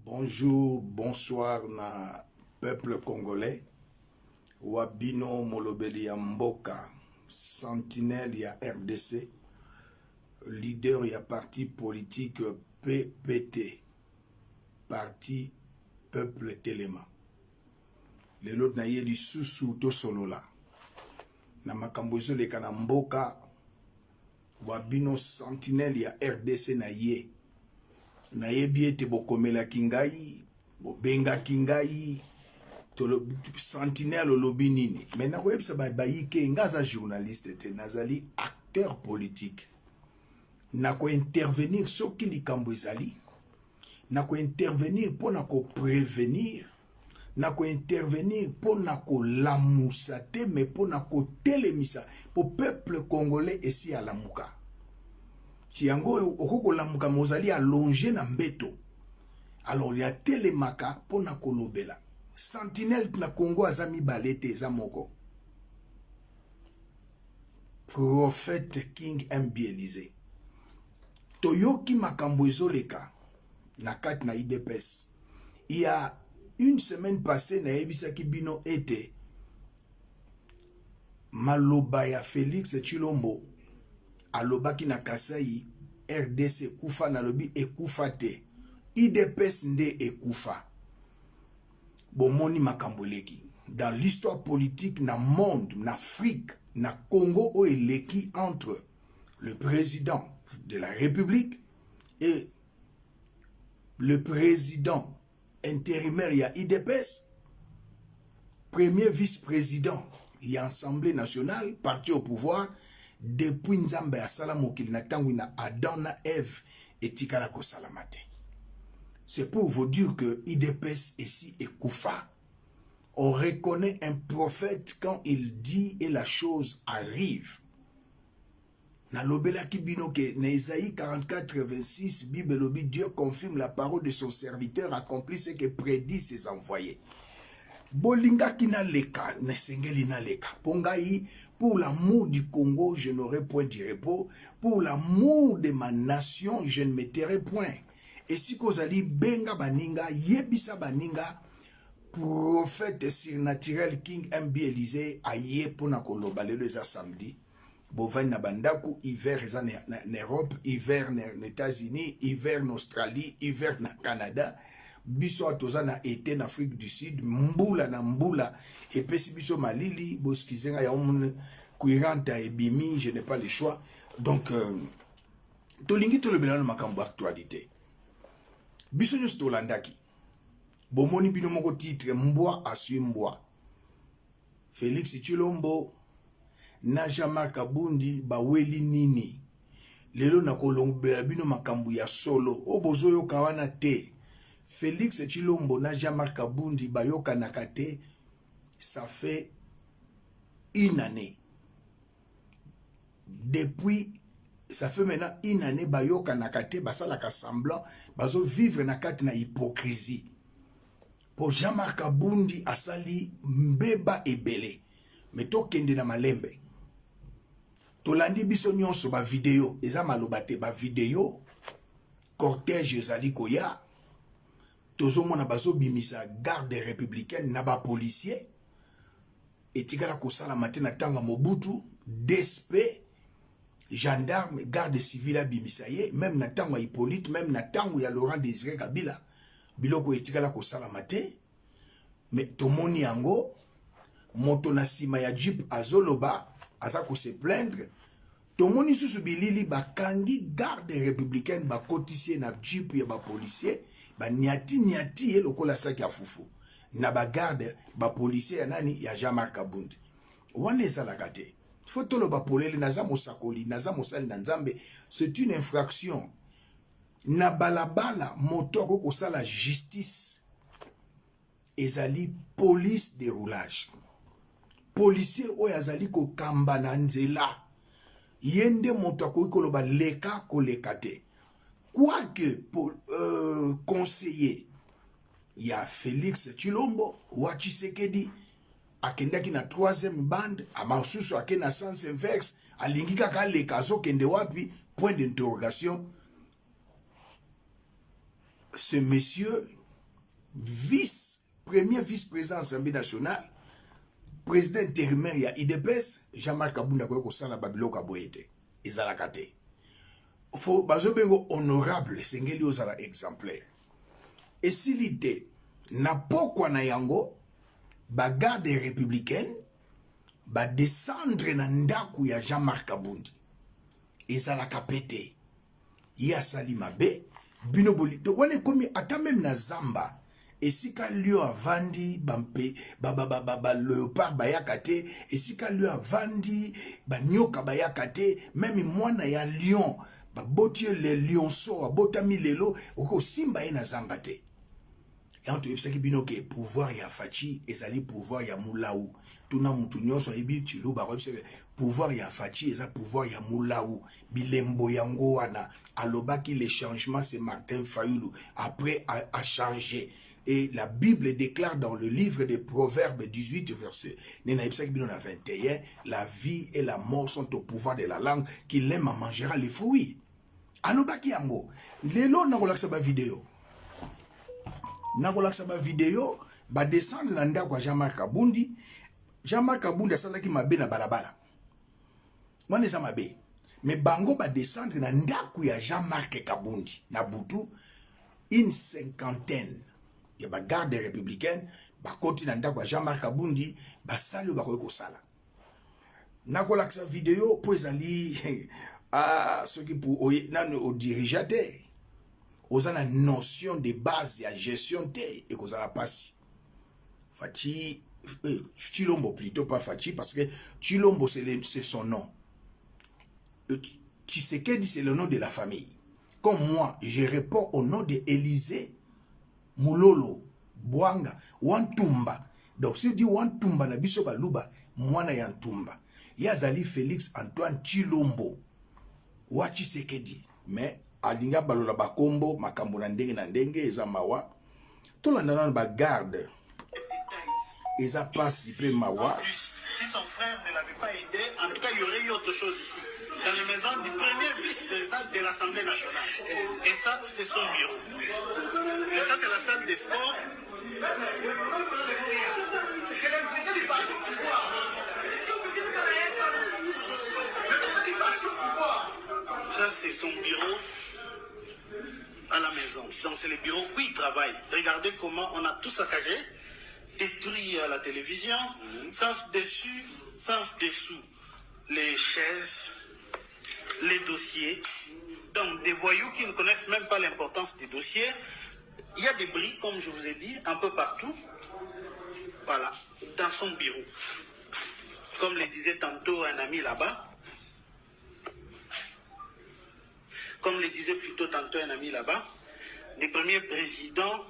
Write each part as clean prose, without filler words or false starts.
Bonjour, bonsoir na peuple congolais. Wabino Molobeli ya Mboka, sentinelle ya RDC, leader ya parti politique PPT, parti Peuple Telema. Lelo na ye lisusu to solola. Na makambo ezoleka na Mboka, wabino sentinelle ya RDC na ye. Na ye biete bokomela kingai, bobenga kingai, sentinelle lobi nini. Mais na koyebisa bayike ngaza journaliste te, nazali acteur politique. Na ko intervenir soki likambo ezali, na ko intervenir pour na ko prévenir, na ko intervenir pour na ko lamusa te, mais pour na ko telemisa pour peuple congolais esi alamuka. Chiango okoko lamuka mozali allongé na mbeto. Alors il y a telemaka pour na kolobela. Sentinelle na Congo azami balete za moko. Prophète King MB Elysée. Toyoki makambo ezoleka na kat na IDPS. Il y a une semaine passée na ebisaki bino ete maloba ya Félix Tshilombo alobaki na Kasai RDC kufa na lobi ekufa te. IDPS nde ekufa. Bomoni makamboleki. Dans l'histoire politique na monde, na Afrique, na Congo o eleki entre le président de la République et le président intérimaire ya IDPS, premier vice-président ya Assemblée nationale, parti au pouvoir, depuis Nzambe asala mokili na tangu na Adam na Eve etikala ko salamate. C'est pour vous dire que IDPS ici est Koufa. On reconnaît un prophète quand il dit et la chose arrive. Na lobela kibino ke na Isaïe 44:26 Bible lobi Dieu confirme la parole de son serviteur, accomplit ce que prédit ses envoyés. Bolinga kina leka, nesengeli na leka. Pongai, pour l'amour du Congo, je n'aurai point de repos. Pour l'amour de ma nation, je ne me tairai point. Et si kozali benga baninga, yebisa baninga, prophète surnaturel King MB Elysée, aye pona koloba lelo eza samedi. Bovani na bandaku, hiver eza na Europe, hiver na États-Unis, hiver na Australie, hiver na Canada. Biso atoza na été na Afrique du Sud, mbula na mbula, et pesi biso malili, boskizenga ya omune, kuiranta et bimi, je n'ai pas le choix. Donc, tolingi tolobela na makambo actualité. Biso nyos tolandaki. Bomoni bino moko titre, mbwa asui mbwa. Félix Tshilombo, na Jean-Marc Kabundi, baweli nini. Lelo na kolongela bino makambo ya solo, obozo yo kawana te. Félix Tshilombo na Jean-Marc Kabundi bayoka nakate, ça fait une année. Depuis, ça fait maintenant une année bayoka nakate, basalaka semblant, bazo vivre nakate na hypocrisie. Pour Jean-Marc Kabundi asali mbeba ebele, mais to kende na malembe. Tolandi biso nyonso ba vidéo, eza malobate ba vidéo, cortège ezali koya. Tozo mona bazo bimisa garde républicaine na ba policier etikala kosala matena tanga Mobutu DSP gendarme garde civile bimisa ye même na tango Hippolyte même na tango ya Laurent Désiré Kabila biloko etikala kosala mate mais tomoni yango moto na sima ya Jeep azoloba aza ko se plaindre tomoni susu bilili bakangi garde républicaine ba kotisie na Jeep ya ba policier ba niati ye lokola saki ya fufu na ba garde ba policier ya nani ya Jean-Marc Kabundi wana ezalaka te fotolo ba polele naza mosakoli naza mosali na Nzambe, c'est une infraction na balabala moto ko kosala justice ezali police de roulage policier oyo azali ko kamba na nzela yende moto ko koloba leka ko lekate. Quoique conseiller, il y a Félix Tshilombo, Wachisekedi, akendaki na troisième bande, amasusu ake na sens inverse, alingika ka lekazo kende wapi, point d'interrogation. Ce monsieur premier vice-président de l'Assemblée nationale, président intérimaire ya IDPS, Jean-Marc Kabunda ko sala babilo kaboyete. Ezalakate. Faut bazobengo honorable sengeli ozala exemplaire. Et si l'idée n'a pas quoi na yango, ba garde républicaine, ba descendre na ndaku ya Jean-Marc Kabundi. Ezalakapete. Ya sali mabe, binoboli. Donc on est comme ata même na Zamba. Et si quand lui a vendu, léopard bayakate, et si quand lui a vendu, nyoka bayakate, même moi na ya lion, botier les lionceaux, botami lelo, oko simba na zambate. Et on te dit que binoke pouvoir ya fachi, et ça pouvoir ya moulaou. Tout na mutunyo so ebi chilo ba pouvoir ya fachi, et ça pouvoir ya moulaou. Bilembo yango wana, alobaki les changements c'est Martin Fayoulou. Après a changé. Et la Bible déclare dans le livre des Proverbes 18, verset 21, la vie et la mort sont au pouvoir de la langue, qui l'aime en mangera les fruits. Alobaki yango, lelo nakolakisa ba vidéo. Nakolakisa ba vidéo, ba descendre na ndako Jean-Marc Kabundi. Jean-Marc Kabundi asalaki mabe na balabala. Wana eza mabe. Mais bango ba descendre na ndako ya Jean-Marc Kabundi na butu une cinquantaine. Il y a garde républicaine, côté dans ndako Jean-Marc Kabundi, sali ko sala. Nakola sa vidéo pour ezali ce qui pour au dirigeateur. Aux a notion de base de gestion et qu'on a passi. Fachi Chilombo plutôt pas Fachi parce que Chilombo c'est son nom. Tshisekedi c'est le nom de la famille. Comme moi, je réponds au nom de Élysée Mulolo, Bwanga, Wantumba. Donc, si on dit Wantumba, na biso baluba, mwana yantumba. Yazali Félix Antoine Chilombo. Wachi sekedi. Mais, alinga balola bakombo, makambo na ndenge, eza mawa. Tout l'andana ba garde. Eza passe, il peut mawa. Si son frère ne l'avait pas aidé, en tout cas, il y aurait eu autre chose ici. Dans la maison du premier vice-président de l'Assemblée nationale. Et ça, c'est son bureau. Et ça, c'est la salle des sports. Ça, c'est son bureau à la maison. Donc, c'est le bureau où il travaille. Regardez comment on a tout saccagé, détruit la télévision, sans dessus, sans dessous. Les chaises, les dossiers. Donc, des voyous qui ne connaissent même pas l'importance des dossiers. Il y a des bris, comme je vous ai dit, un peu partout. Voilà, dans son bureau. Comme le disait tantôt un ami là-bas. Comme le disait plutôt tantôt un ami là-bas. Des premiers présidents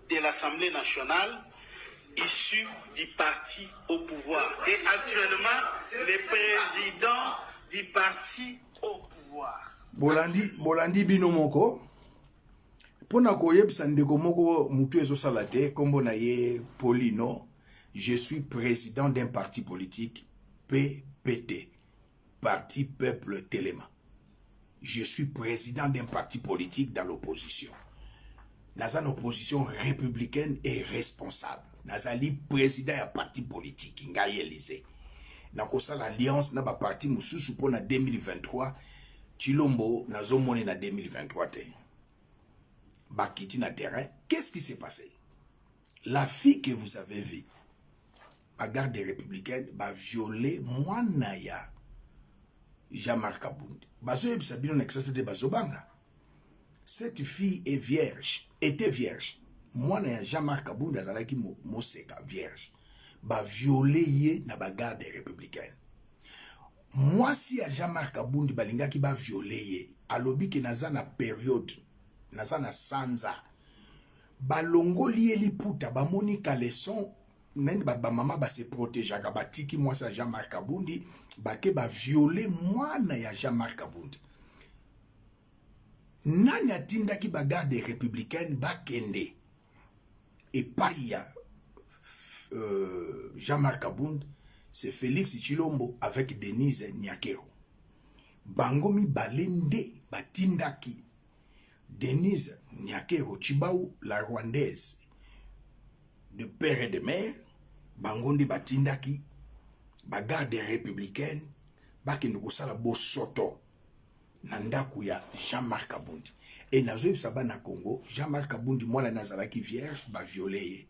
de l'Assemblée nationale issus du parti au pouvoir. Et actuellement, les présidents du parti au pouvoir. Bolandi binomoko. Pona koyebisa ndeko moko mutu ezosala te kombo na ye Polino, je suis président d'un parti politique PPT, Parti Peuple Téléma. Je suis président d'un parti politique dans l'opposition. Dans une opposition républicaine et responsable. Nazali président d'un parti politique ngai Élysée. Nakosa l'alliance na ba parti mususu pona 2023 Chilombo nazomone na 2023 te. Bakiti na terrain, qu'est-ce qui s'est passé? La fille que vous avez vue, à garde républicaine, va violer Mwanaya Jean-Marc Kabundi. Cette fille est vierge, était vierge. Mwanaya Jean-Marc Kabundi azalaki moseka vierge. Va violer ye na ba garde républicaine. Moi si à Jean-Marc Kabundi balingaki va violer ye, alobi ke naza na période nazana sanza balongo lieli puta bamoni kaleson nani ba mama ba se protéger ka batiki moi sa Jean-Marc Kabundi bake ba violer mwana ya Jean-Marc Kabundi nani atindaki ba garde républicaine bakende et paya Jean-Marc Kabundi c'est Félix Chilombo avec Denise Nyakero bangomi balende batindaki Denise Nyakero Chibaou, la Rwandaise, de père et de mère, bangonde batindaki, bagarde républicaine, bakende kosala bosoto, nandaku ya Jean-Marc Kabundi. Et nazo yebisa na Congo, Jean-Marc Kabundi mwana nazalaki vierge, ba violé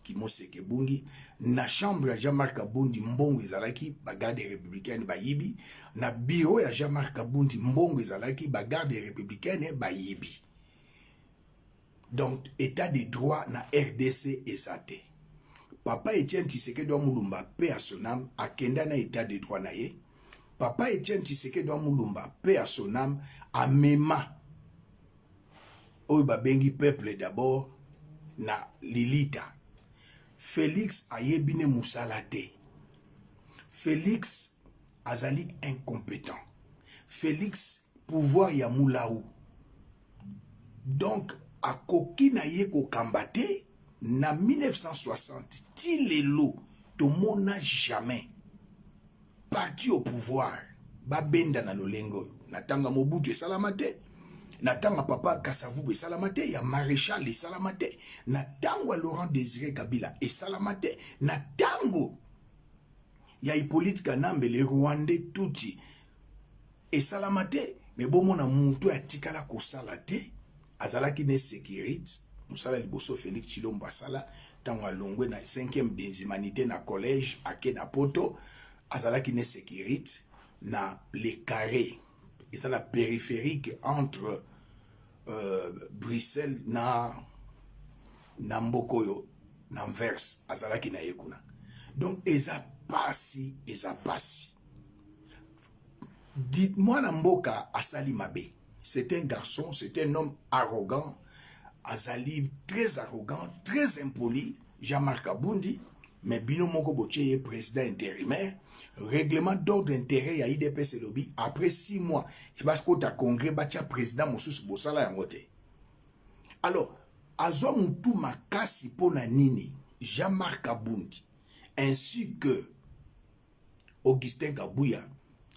Kimoseke Bungi, na chambre ya Jean-Marc Kabundi mbongo ezalaki bagarde républicaine bayibi, na bureau ya Jean-Marc Kabundi mbongo ezalaki bagarde républicaine bayibi. Donc, état de droit na RDC ezate. Papa Etienne Tshisekedi wa Mulumba, paix à son âme, akenda na état de droit na ye. Papa Etienne Tshisekedi wa Mulumba, paix à son âme, amema. Oyo babengi peuple d'abord, na Lilita. Félix ayebine Moussalate. Félix azali incompétent. Félix pouvoir ya Moulaou. Donc, akoki na ye ko kambate, na 1960, ti lelo, tout le monde n'a jamais parti au pouvoir. Babenda na lolengo. Natanga Mobutu salamate. Natanga papa Kasavubu salamate. Ya maréchal salamate. Natanga Laurent Désiré Kabila et salamate. Natango ya Hippolyte Kanambe le Rwandais touti et salamate. Mais bon mon amuto ya tikala ko salate. Azalaki ne sécurité. Moussala Liboso Félix Tshilombo Basala, tango longwe na 5e des humanités na collège, ake na poto, azalaki ne sécurité, na les carrés, et ça la périphérique entre Bruxelles na Mbokoyo, na Anvers, azalaki na yekuna. Donc, eza pasi. Dites-moi na mboka asali mabe. C'est un garçon, c'est un homme arrogant, azali très arrogant, très impoli, Jean-Marc Kabundi, mais bino moko boche président intérimaire, règlement d'ordre intérêt ya IDPS lobby, après 6 mois, je pense que ta congrès batia président Moussous Bosala yangote. Alors, azwa mutu makasi pona nini, Jean-Marc Kabundi, ainsi que Augustin Kabouya,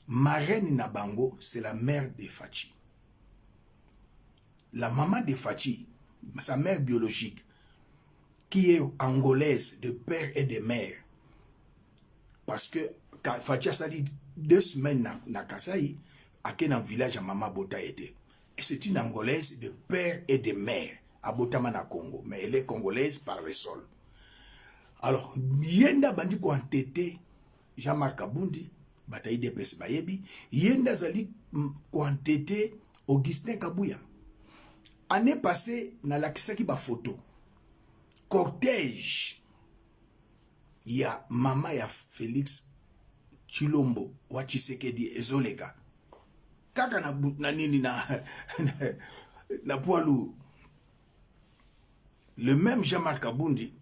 marraine Nabango, c'est la mère de Fachi. La maman de Fachi, sa mère biologique, qui est angolaise de père et de mère, parce que Fachi a sali 2 semaines na Kasai, à quel village à Mama Bota était. Et c'est une angolaise de père et de mère, à Botamana Congo, mais elle est congolaise par le sol. Alors, yenda bandi ko entêté Jean-Marc Kabundi, bataille de Pes Bayebi, yenda zali ko entêté Augustin Kabouya. Année passée, na lakisaki ba photo. Cortège. Il y a maman ya Félix Tshilombo wa Tshisekedi ezoleka. Kaka na nini na poilu. Le même Jean-Marc Kabundi,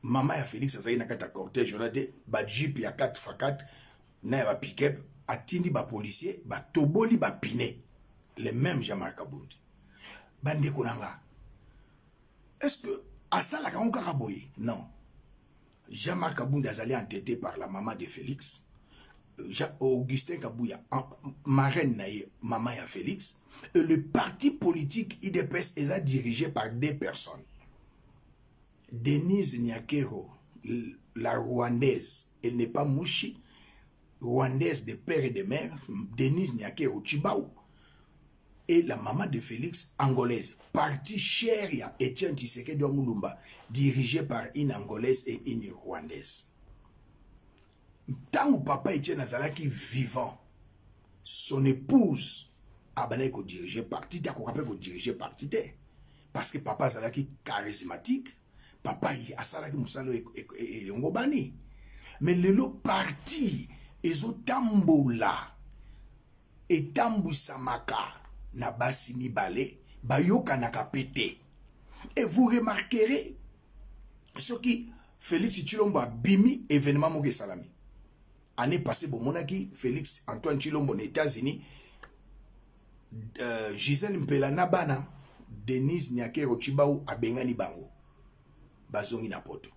maman ya Félix azali na kata cortège on a des ba jeep ya 4x4 na ya ba pick-up atindi ba policier ba toboli ba piné. Le même Jean-Marc Kabundi. Bande konanga. Est-ce que asala ka onka kaboye? Non. Jean-Marc Kabundi azali entêté par la maman de Félix. Augustin Kabouya, marraine naïe, maman ya Félix. Et le parti politique IDPS est dirigé par 2 personnes. Denise Nyakero, la rwandaise, elle n'est pas mouchi, rwandaise de père et de mère, Denise Nyakero Chibaou. Et la maman de Félix, angolaise. Parti cher ya Etienne Tshisekedi wa Mulumba, dirigé par une angolaise et une rwandaise. Tant que papa Etienne Azalaki vivant, son épouse a ko diriger parti, ta ko diriger parti. Parce que papa Azalaki charismatique, papa a salaki musalo et yongobani. Mais le parti, ezo tambola, et tambu samaka, na basi mibale bayoka na kapete. Et vous remarquerez ce qui Félix Tshilombo bimi événement moke salami. Année passée monaki Félix Antoine Tshilombo aux États-Unis, Gisèle Mpela Nabana, Denise Nyakero Chibaou abengani bango bazongi na poto.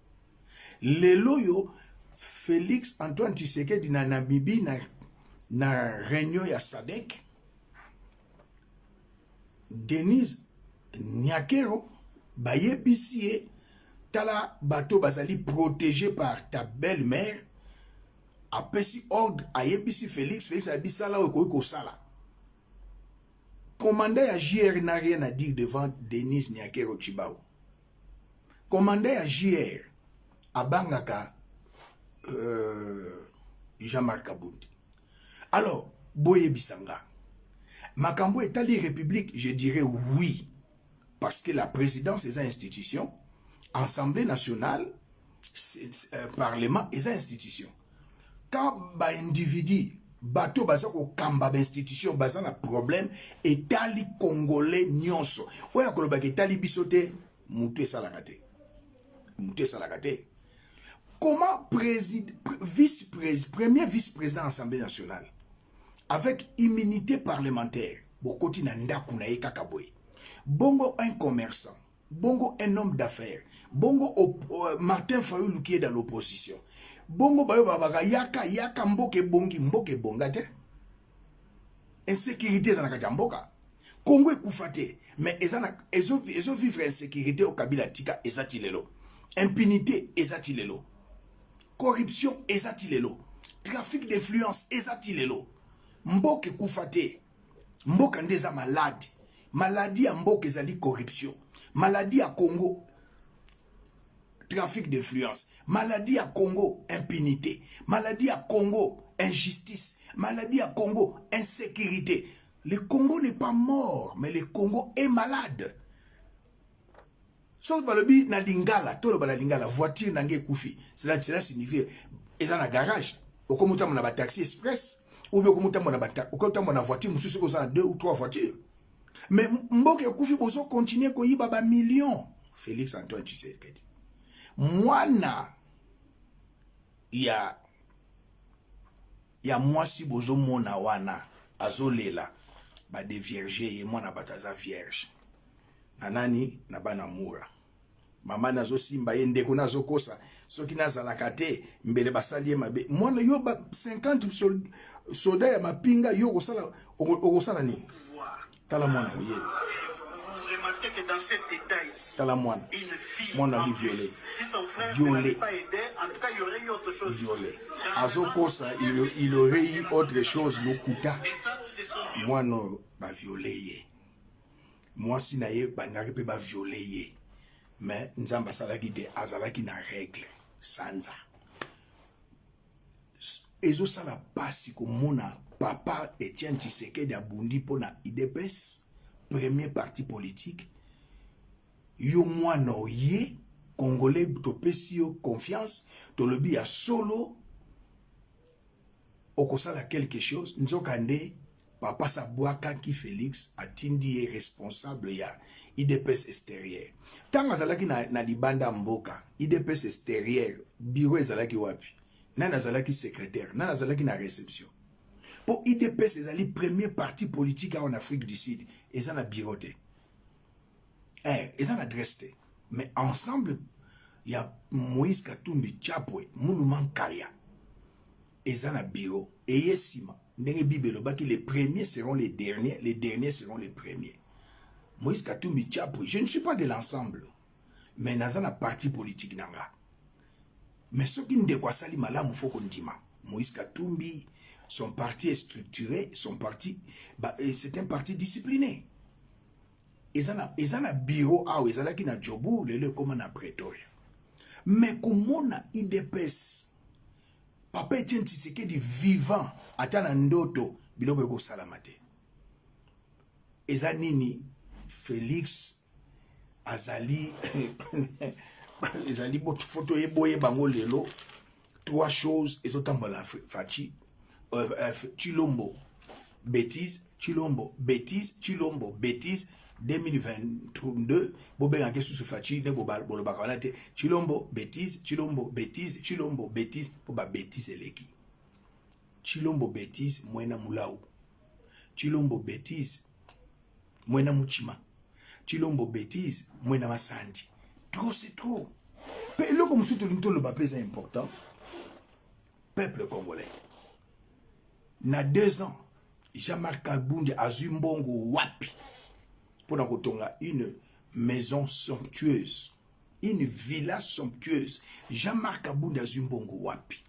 Lelo yo Félix Antoine Tshisekedi na Namibie na réunion ya SADC. Denise Nyakero bayebisi tala bateau bazali protégé par ta belle-mère, apesi ordre ayebisi Félix abisala okoki sala. Commandant à JR n'a rien à dire devant Denise Nyakero Chibao. Commandant à JR à Bangaka Jean-Marc Kabundi. Alors, Boye Bisanga. Makambo Etali République, je dirais oui. Parce que la présidence est une institution, Assemblée nationale, Parlement est une institution. Quand un individu, bateau basako kamba institution, basan a problème, Etali Congolais nyonso. Oya kolobaki Etali bisote, mouté salakate. Mouté salakate. Comment premier vice-président de l'Assemblée nationale, avec immunité parlementaire, Bokoti Nandaku na Kakaboy, Bongo un commerçant, Bongo un homme d'affaires, Bongo Martin Fayulu qui est dans l'opposition, Bongo Bayo Babaka, Yaka Mboke Bongi, Mboke Bongate, insécurité Zanakati Mboka, Congo Koufate, mais ils ont vivre insécurité au Kabila Tika, Ezatilelo, impunité, Ezatilelo. Corruption, ezatilelo. Trafic d'influence, ezatilelo. Mboke koufate. Mboke ndeza malade. Maladie à Mboke ezali corruption. Maladie à Congo, trafic d'influence. Maladie à Congo, impunité. Maladie à Congo, injustice. Maladie à Congo, insécurité. Le Congo n'est pas mort, mais le Congo est malade. Sauf balobi na lingala, tolo bala lingala, voiture nange koufi. Cela signifie, ils ont un garage. Au commuta mon taxi express, ou bien au commuta mon voiture, monsieur qu'on a 2 ou 3 voitures. Mais mboke koufi bozo continuer ko yiba ba millions. Félix Antoine Tshisekedi. Mwana ya mwasi bozo mona wana azolela ba de vierge et mwana bataza vierge. Nanani na bana mura. Mama nazo simba yende kuna zokosa. Soki nazalaka te mbele basali mabe. Mwana yo ba 50 soda ya mapinga yo okosala ni. Tala mwana ye. Vous remarquez que dans cet détail, Tala mwana. une fille Mwana li violé. Si son frère Violé. ne l'avait pas aidé, en tout cas il y aurait eu autre chose. Violé. Azokosa il aurait eu autre chose lokuta. Et ça, c'est son Mwana ba violé ye. Moi si na ye banari pe ba violé ye. Mais nzamba salaki te azalaki na règle sanza. Ezo sala pasi ko mona papa Etienne Tshisekedi abundi pona IDPS, premier parti politique. Yo mwana oye Congolais topesi yo confiance to lobi ya solo okosala quelque chose nzokande papa Sabouaka qui Félix atindi responsable ya IDPS extérieur. Tant azalaki na libanda mboka, IDPS extérieur, bureau ezalaki wapi? Nana azalaki secrétaire, nana azalaki na réception. Pour IDPS ezali premier parti politique en Afrique du Sud, ezana na bureau te. Ezana adresse te. Mais ensemble, il y a Moïse Katumbi Chapwe, Mouluman Kaya. Ezana bureau. Et yesima. Les premiers seront les derniers seront les premiers. Moïse Katumbi Tchapou, je ne suis pas de l'ensemble, mais dans un parti politique nanga. Mais ce qui ne dévoile pas malam faut qu'on dise. Moïse Katumbi, son parti est structuré, son parti, c'est un parti discipliné. Ils ont un bureau à ils ont qui na Djobour, le comme na Pretoria. Mais comment na IDPS? Papa Etienne Tshisekedi vivant atana ndoto biloko eko salamate. Eza nini Félix azali ezali photo eboye bango lelo 3 choses ezotambola fachi Chilombo bêtise Chilombo bêtise Chilombo bêtise 2022 bobenga kesu su fachi ne bolo bakanate Chilombo bêtise Chilombo bêtise Chilombo bêtise po ba bêtise eleki Chilombo bêtise mwena mulau Chilombo bêtise mwena muchima Chilombo bêtise mwena masandi trop c'est trop pe loko musutu ntolo ba pesa important peuple congolais na 2 ans Jean-Marc Kabundi azumbongo wapi pour une maison somptueuse une villa somptueuse. Jean-Marc Kabound a Zumbongo wapi.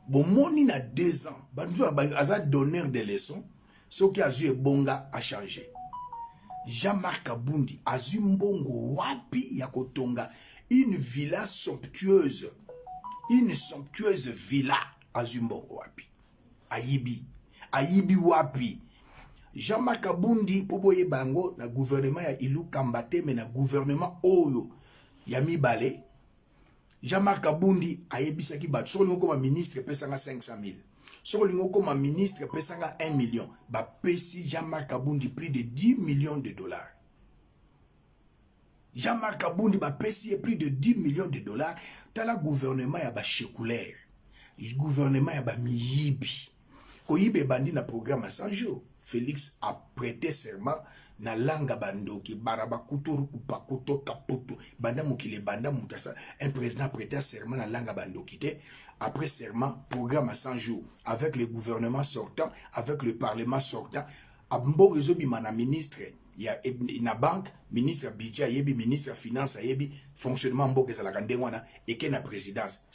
Bon, moni na 2 ans, a donneur de leçons, ce qui a eu bonga a changé. Jean-Marc Kabundi a Zumbongo wapi yakotonga une villa somptueuse. Une somptueuse villa à Zumbongo wapi. Ayibi wapi. Jean-Marc Kabundi poboye bango na gouvernement ya Ilu Kambate mais na gouvernement oyo ya mibale. Jean-Marc Kabundi ayebisaki bat so lingo comme ministre pesanga 500 000. So lingo comme ministre pesanga 1 million. Ba pesi Jean-Marc Kabundi plus de 10 millions de dollars. Jean-Marc Kabundi ba pesi plus de 10 millions de dollars. Tala gouvernement ya ba chekulaire. Gouvernement ya ba miyibi. Koyibe bandi na programme à 100 jours. Félix a prêté serment na langa bandoki baraba kuturu kupakuto kaputo banda mukile banda mutasa. Un président a prêté serment na langa bandoki te. Après serment, programme à 100 jours avec le gouvernement sortant, avec le parlement sortant. Abmbo rezobi mana ministre ya na banque, ministre budget yebi, ministre finance yebi, fonctionnement mboke za la kandengwana et que na présidence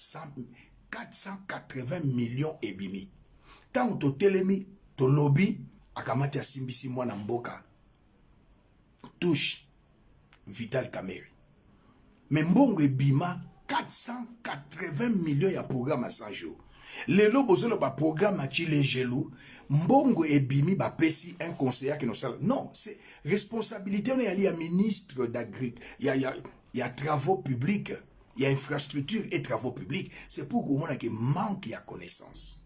480 millions et bimi. Tant to telemi to lobby akamati asimbisi mwana mboka touche Vital Kamerhe. Mais mbongo ebima 480 millions ya programme à 100 jours. Lelo bozolo ba programme à Chile gelou mbongo ebimi ba pesi un conseiller qui no sala. Non, c'est responsabilité on est à ministre d'agriculture. Il y a travaux publics, il y a infrastructure et travaux publics. C'est pour que on a que manque ya connaissance.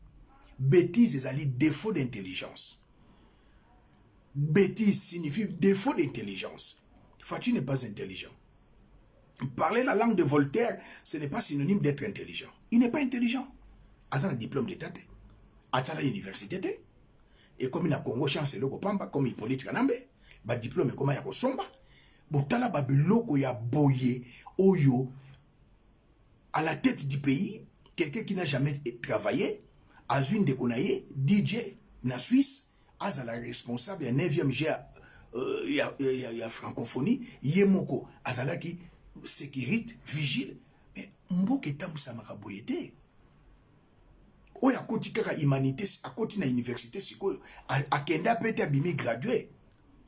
Bêtise c'est ali défaut d'intelligence. Bêtise signifie défaut d'intelligence. Fatou n'est pas intelligent. Parler la langue de Voltaire, ce n'est pas synonyme d'être intelligent. Il n'est pas intelligent. Attends le diplôme d'état. Attends l'université. Et comme il a Congo chance le Pamba, comme il politique kanambe, ba diplôme comme il y a Somba, botala babiloko ya boye oyo à la tête du pays, quelqu'un qui n'a jamais travaillé, Azune de Konaye, DJ na Suisse, à la responsable, il y a 9e GA, il y a francophonie, Yemoko, Azala qui sécurité, vigile, mais Mboke Tamoussa Makaboyete. Oya koti kaka humanité, à côté na université, à Kenda pete abimi gradué,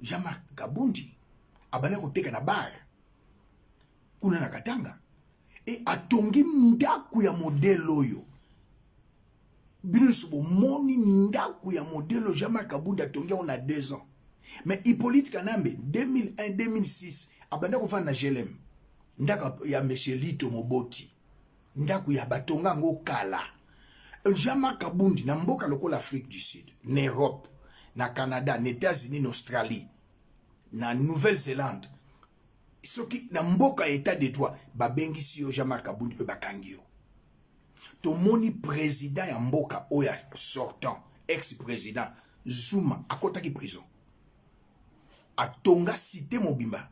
Jean-Marc Kabundi, abana koteka na bar, kuna na katanga, et atongi ndaku ya modelo yo. Binusubo moni ndaku ya modelo Jean-Marc Kabundi atongi on a 2 ans. Mais Hippolyte Kanambe, 2001-2006, abanda kofana na GLM. Ndaka ya Monsieur Lito Moboti. Ndaku ya batonga ngo kala. Jean-Marc Kabundi na mboka loko l'Afrique du Sud, na Europe, na Canada, na États-Unis, na Australie, na Nouvelle-Zélande. Soki na mboka état de droit, babengi si yo Jean-Marc Kabundi pe bakangi yo. To moni président ya mboka oya sortant, ex-président Zuma akotaki prison. Atonga cité Mobimba.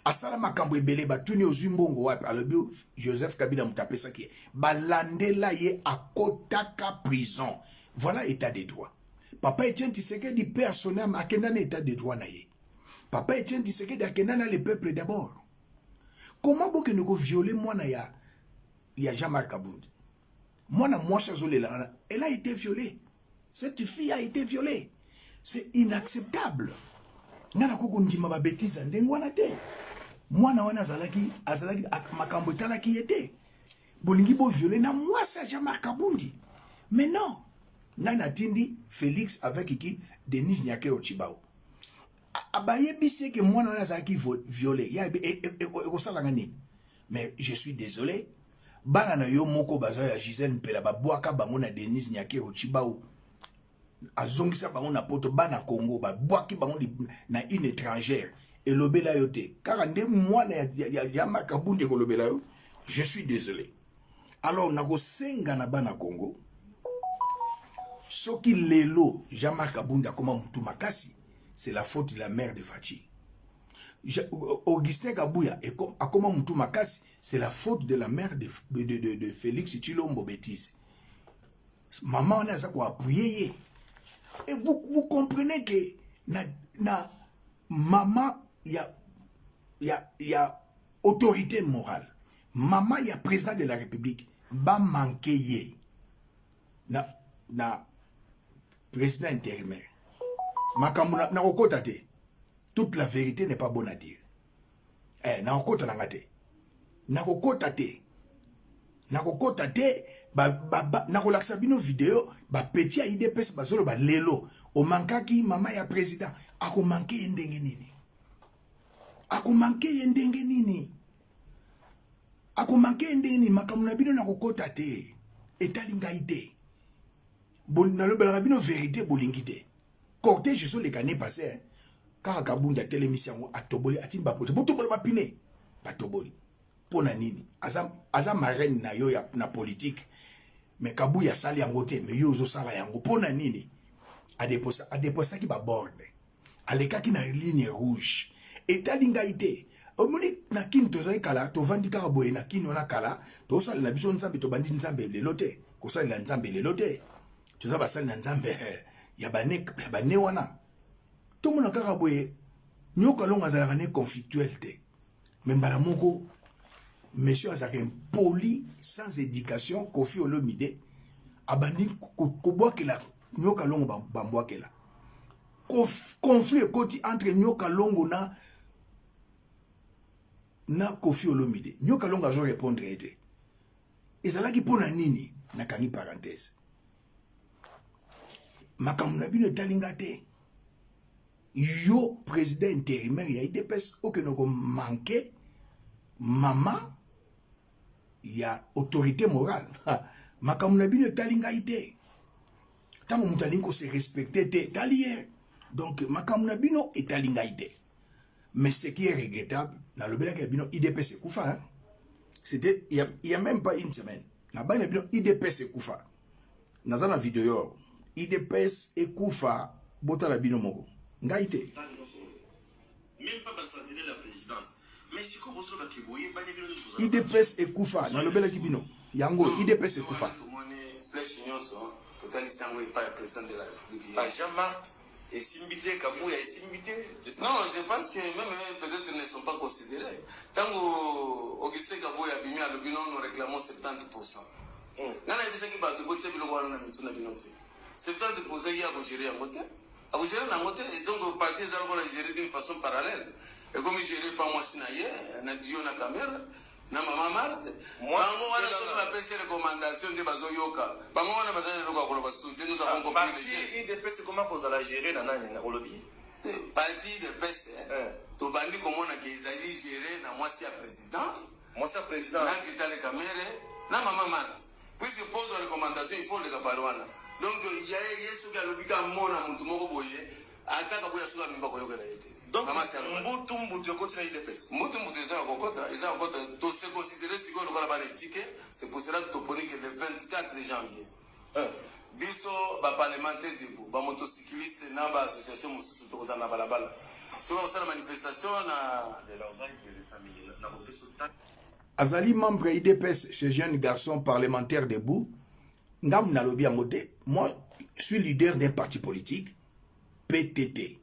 Asala makambo ebele batuni ozumbongo wapi alobi Joseph Kabila mutapesa ki balandela ye akotaka prison. Voilà état de droit. Papa Etienne Tshisekedi paix à son âme akenda na état de droit na ye. Papa Etienne Tshisekedi akenda na le peuple d'abord. Comment boke ne go violer mwana ya Jean-Marc Kabundi? Mwana mwasha zolela, elle a été violée. Cette fille a été violée. C'est inacceptable. Nana koko ndima ba bêtise ndengwana te. Mwana wana azalaki makambo talaki yete. Bolingi bo violer na mwasa Jean-Marc Kabundi. Mais non. Nana tindi Félix avec qui Denise Nyakero Chibao. Abaye bise que mwana wana azalaki violé. Ya ekosala ngani. Mais je suis désolé. Bana na yo moko baza ya Gisèle Mpela babwaka bango na Denise Nyakero Chibao. Azongisa bango na poto bana Congo babwaki bango na une étrangère et lobela yote car nde mwana ya Jean-Marc Kabundi ko lobela yo. Je suis désolé. Alors nako senga na bana Congo soki lelo Jean-Marc Kabundi akoma mutu makasi, c'est la faute de la mère de Fachi. Augustin Kabouya akoma mutu makasi, c'est la faute de la mère de Félix Tshilombo bêtise. Maman on a ça quoi appuyer. Et vous comprenez que na maman ya autorité morale. Maman ya président de la République ba manqué ye na président intérimaire. Makamuna na okota te. Toute la vérité n'est pas bonne à dire. Na okota na ngate. Na okota te. Na okota te na kolakisa bino vidéo ba petit a IDPS bazolo ba lelo o mankaki mama ya président ako manqué ndenge nini. Ako manqué ndenge nini. Ako manqué ndenge nini makamuna bino na okota te. Etalinga ite. Na lo bela bino vérité bolingite. Cortège sur les canets passés. Car Kabunda télémission a toboli a timba pote. Botoboli ba pine. Ba toboli. Pona nini. Aza marraine na yo ya na politique. Mais Kabou ya sali yango te. Mais yo zo sala yango. Pona nini. A déposa ki ba borde. Aleka ki na ligne rouge. Etalinga ite. Omoni na kin tozali kala. To vandi karaboye na kin ona kala. To sali na biso nzambe to bandi nzambe lelote. Ko sali la nzambe lelote. Tu sais, basali na nzambe ya bane wana. Tout le monde a dit nyoka longa zalaka ne conflictuel te. Mais mbala moko monsieur azaka impoli sans éducation Kofi Olomide abandi kobwakela nyoka longo bambwakela. Conflit koti entre nyoka longo na Kofi Olomide. Nyoka longo azo répondre ete. Ezalaki pona nini na kangi parenthèse. Makamuna bino talinga te. Yo président intérimaire ya IDPS aucun manqué maman ya autorité morale. Makamuna bino talinga ite. Tango mutalingo se respecter te talier. Donc makamuna bino et talinga ite. Mais ce qui est regrettable dans le belak bino IDPS et Koufa, c'était il y a même pas une semaine. Là-bas bino IDPS et Koufa. Dans la vidéo IDPS et Koufa bota la bino moko. Ngaite. Même pas s'adhérer la présidence. Mais si comme vous avez kiboye, IDPS et Koufa dans le bel kibino. Yango IDPS et Koufa. Flèche nyonso, total sango est pas le président de la République. Jean-Marc et Simbité Kabouya et Simbité. Non, je pense que même peut-être ils ne sont pas considérés. Tant Augustin Kabouya bimi à l'obino nous réclamons 70%. Nana ebisa ki ba de bote bilo wana na mituna binote. 70% ya ko gérer en côté. À vous gérer en côté et donc parti ça on a géré d'une façon parallèle. Et comme gérer pas moi sinaye, na dio na caméra, na maman Marthe. Moi bango wana so ba pese recommandation de bazo yoka. Bango wana bazana lokwa ko ba soutenir nous avons compris les choses. IDPS comment vous allez gérer na nani na lobby? Parti de PS to bandi comment na ki ezali gérer na moi si président. Moi si président. Na kitale caméra, na maman Marthe. Puis je pose une recommandation, il faut le caparouana. Donc, il y a ce qui a l'obligé à mon amour, tout le monde, à Kaka Bouya Soula, même pas qu'on ait été. Donc, Moutou continue à IDPS. Moutou, ils ont encore tout se considérer si on va les tickets. C'est pour cela que tu prenais que le 24 janvier. Biso, parlementaire debout, motocycliste, Naba, association, Moussou, na balabala. Sur la manifestation, Azali membre IDPS, ce jeune garçon parlementaire debout, Ngam Nalobi Amote, moi, je suis leader d'un parti politique, PTT,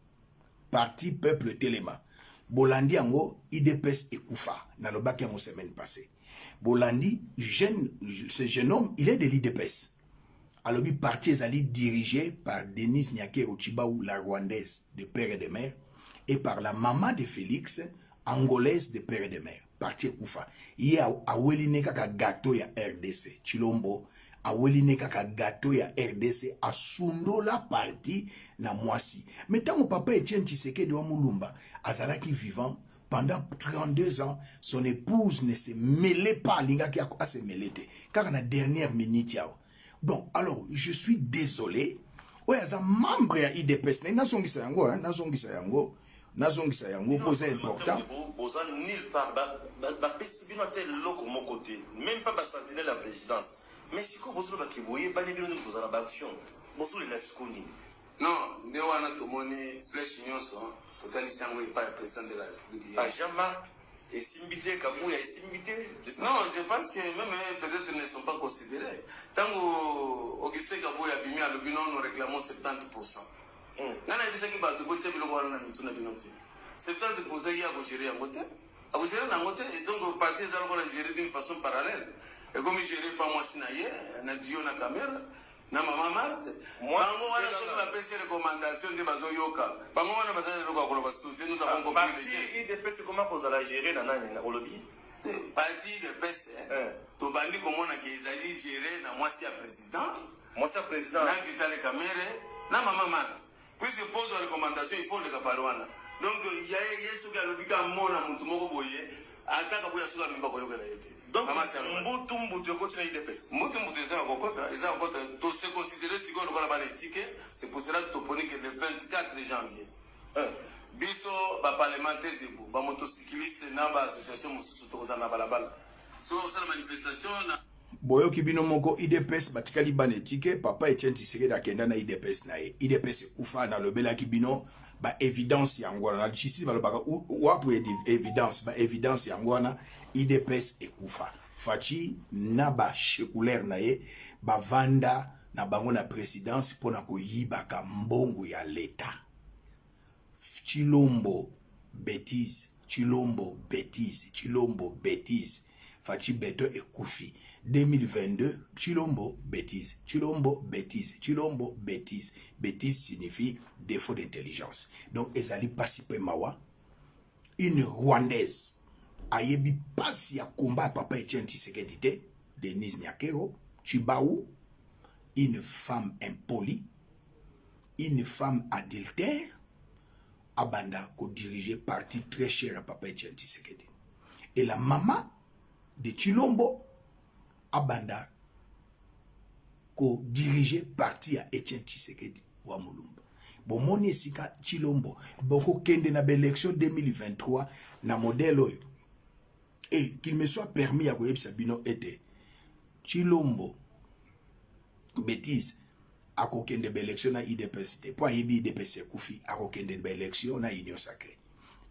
Parti Peuple Téléma. Bolandi Ango, IDPS et Koufa, Nalobaki Ango semaine passée. Bolandi, ce jeune homme, il est de l'IDPS. Alors, le parti est dirigé par Denise Nyake Ochibaou, la Rwandaise de père et de mère, et par la maman de Félix, angolaise de père et de mère. Parti Koufa. Il y a Aweline kaka gâteau ya RDC. Chilombo. Aweline kaka gâteau ya RDC. Asundo la parti na mwasi. Mais tant mon papa Etienne Tshisekedi de Wamulumba, Azalaki vivant, pendant 32 ans, son épouse ne se mêlait pas. Lingaki a se mêlé. Car à la dernière minute, bon, alors, je suis désolé. Ouais, as un membre ya IDPS. Nazongisa yango, hein. Nazongisa yango. Nazongisa yango, posé important. Nulle part, pesibino tel loko mon côté, même pas s'adhérer la présidence. Mais si vous avez qui voyez, vous avez l'action. Vous avez la sconi. Non, ne wana tomoni flèche nyonso, total sango est pas le président de la République. Jean-Marc et Simbité Kabouya et Simbité. Non, je pense que même peut-être ils ne sont pas considérés. Tant Augustin Kabouya bimi à l'obino nous réclamons 70%. Nana ebisa ki ba de bote bilo wana na mituna binote. 70% ya ko gérer en côté. vous gérez dans côté et donc le parti est encore géré d'une façon parallèle. Et comme je gère pas moi sinaye, na dio na caméra, na maman Marthe. Moi, on a sur la PC recommandation de bazo yoka. Pas moi on a besoin de le quoi pour nous avons compris. Parti IDPS comment vous allez gérer dans au lobby? Parti IDPS, to bandi comme on a qui ils gérer na moi si président. Moi si président. Na Vital Caméra, na maman Marthe. Puis je pose la recommandation, il faut le caparouana. Donc il y a ce qui a le bika mona mutumoko boye. Ataka boya suka lumba koyoka na yete. Donc mbutu continue IDPS. Mbutu eza kokota, to se considérer si on va la ticket, c'est pour cela que toponi que le 24 janvier. Biso ba parlementaire debout, ba motocycliste na ba association mususu to za na balabala. So ça manifestation na boyo kibino moko IDPS batikali banetike papa Etienne Tshisekedi akenda na IDPS na ye IDPS kufa na lobela kibino ba évidence yangwana na chisi ba lobaka wapu évidence ba évidence yangwana IDPS ekufa fachi na ba shekulaire na ye ba vanda na bango na présidence pona koyibaka mbongo ya leta Chilombo bêtise Chilombo bêtise Fachi Beto et Koufi. 2022, Chilombo, bêtise. Chilombo, bêtise. Chilombo, bêtise. Bêtise signifie défaut d'intelligence. Donc, Ezali Pasipe Mawa, une Rwandaise, ayebi pasi ya combat papa Etienne Tshisekedi te, Denise Nyakero, Chibaou, une femme impolie, une femme adultère, abanda ko diriger parti très cher à papa Etienne Tshisekedi. Et la maman de Chilombo abanda ko diriger parti à Etienne Tshisekedi wa Mulumba. Bon moni sika Chilombo boko kende na élection 2023 na modèle oyo. Et qu'il me soit permis à koyebisa bino ete Chilombo bêtise ako kende élection na IDPS te po yebi IDPS kufi ako kende élection na Union Sacrée.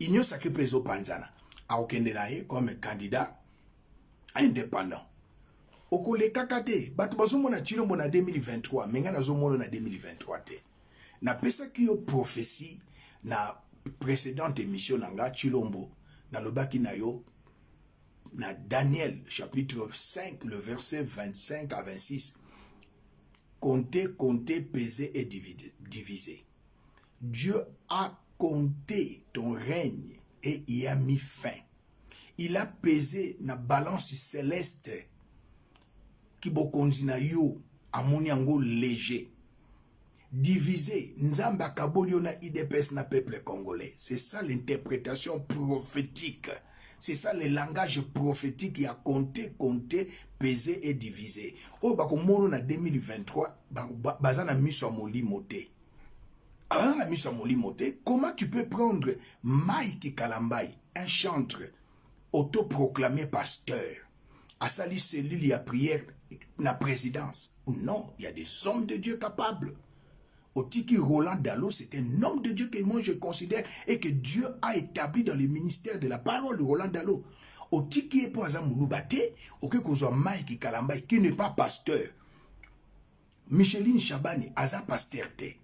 Union Sacrée peso panzana ako kende na ye comme candidat indépendant. Okole kakate, batu bazomona Chilombo na 2023, menga nazomona na 2023 te. Na pesa ki yo prophétie na précédente émission nanga Chilombo na lobaki na yo na Daniel chapitre 5 le verset 25 à 26. Compter, peser et diviser. Dieu a compté ton règne et y a mis fin. Il a pesé na balance céleste qui bokonzi na yo amoni yango léger. Divisé, nzamba kabolio na IDPS na peuple congolais. C'est ça l'interprétation prophétique. C'est ça le langage prophétique qui a compté, pesé et divisé. Oh bako mono na 2023 bazana miso molimo te. Ah miso molimo te. Comment tu peux prendre Mike Kalambai, un chantre autoproclamé pasteur, à salir cellule y a prière la présidence? Non, il y a des hommes de Dieu capables. Otiki Roland Dalo, c'est un homme de Dieu que moi je considère et que Dieu a établi dans le ministère de la parole de Roland Dalo. Otiki est pour exemple Moulubate, ok qu'on soit Mike Kalambay qui n'est pas pasteur. Micheline Chabani, aza pasteur te.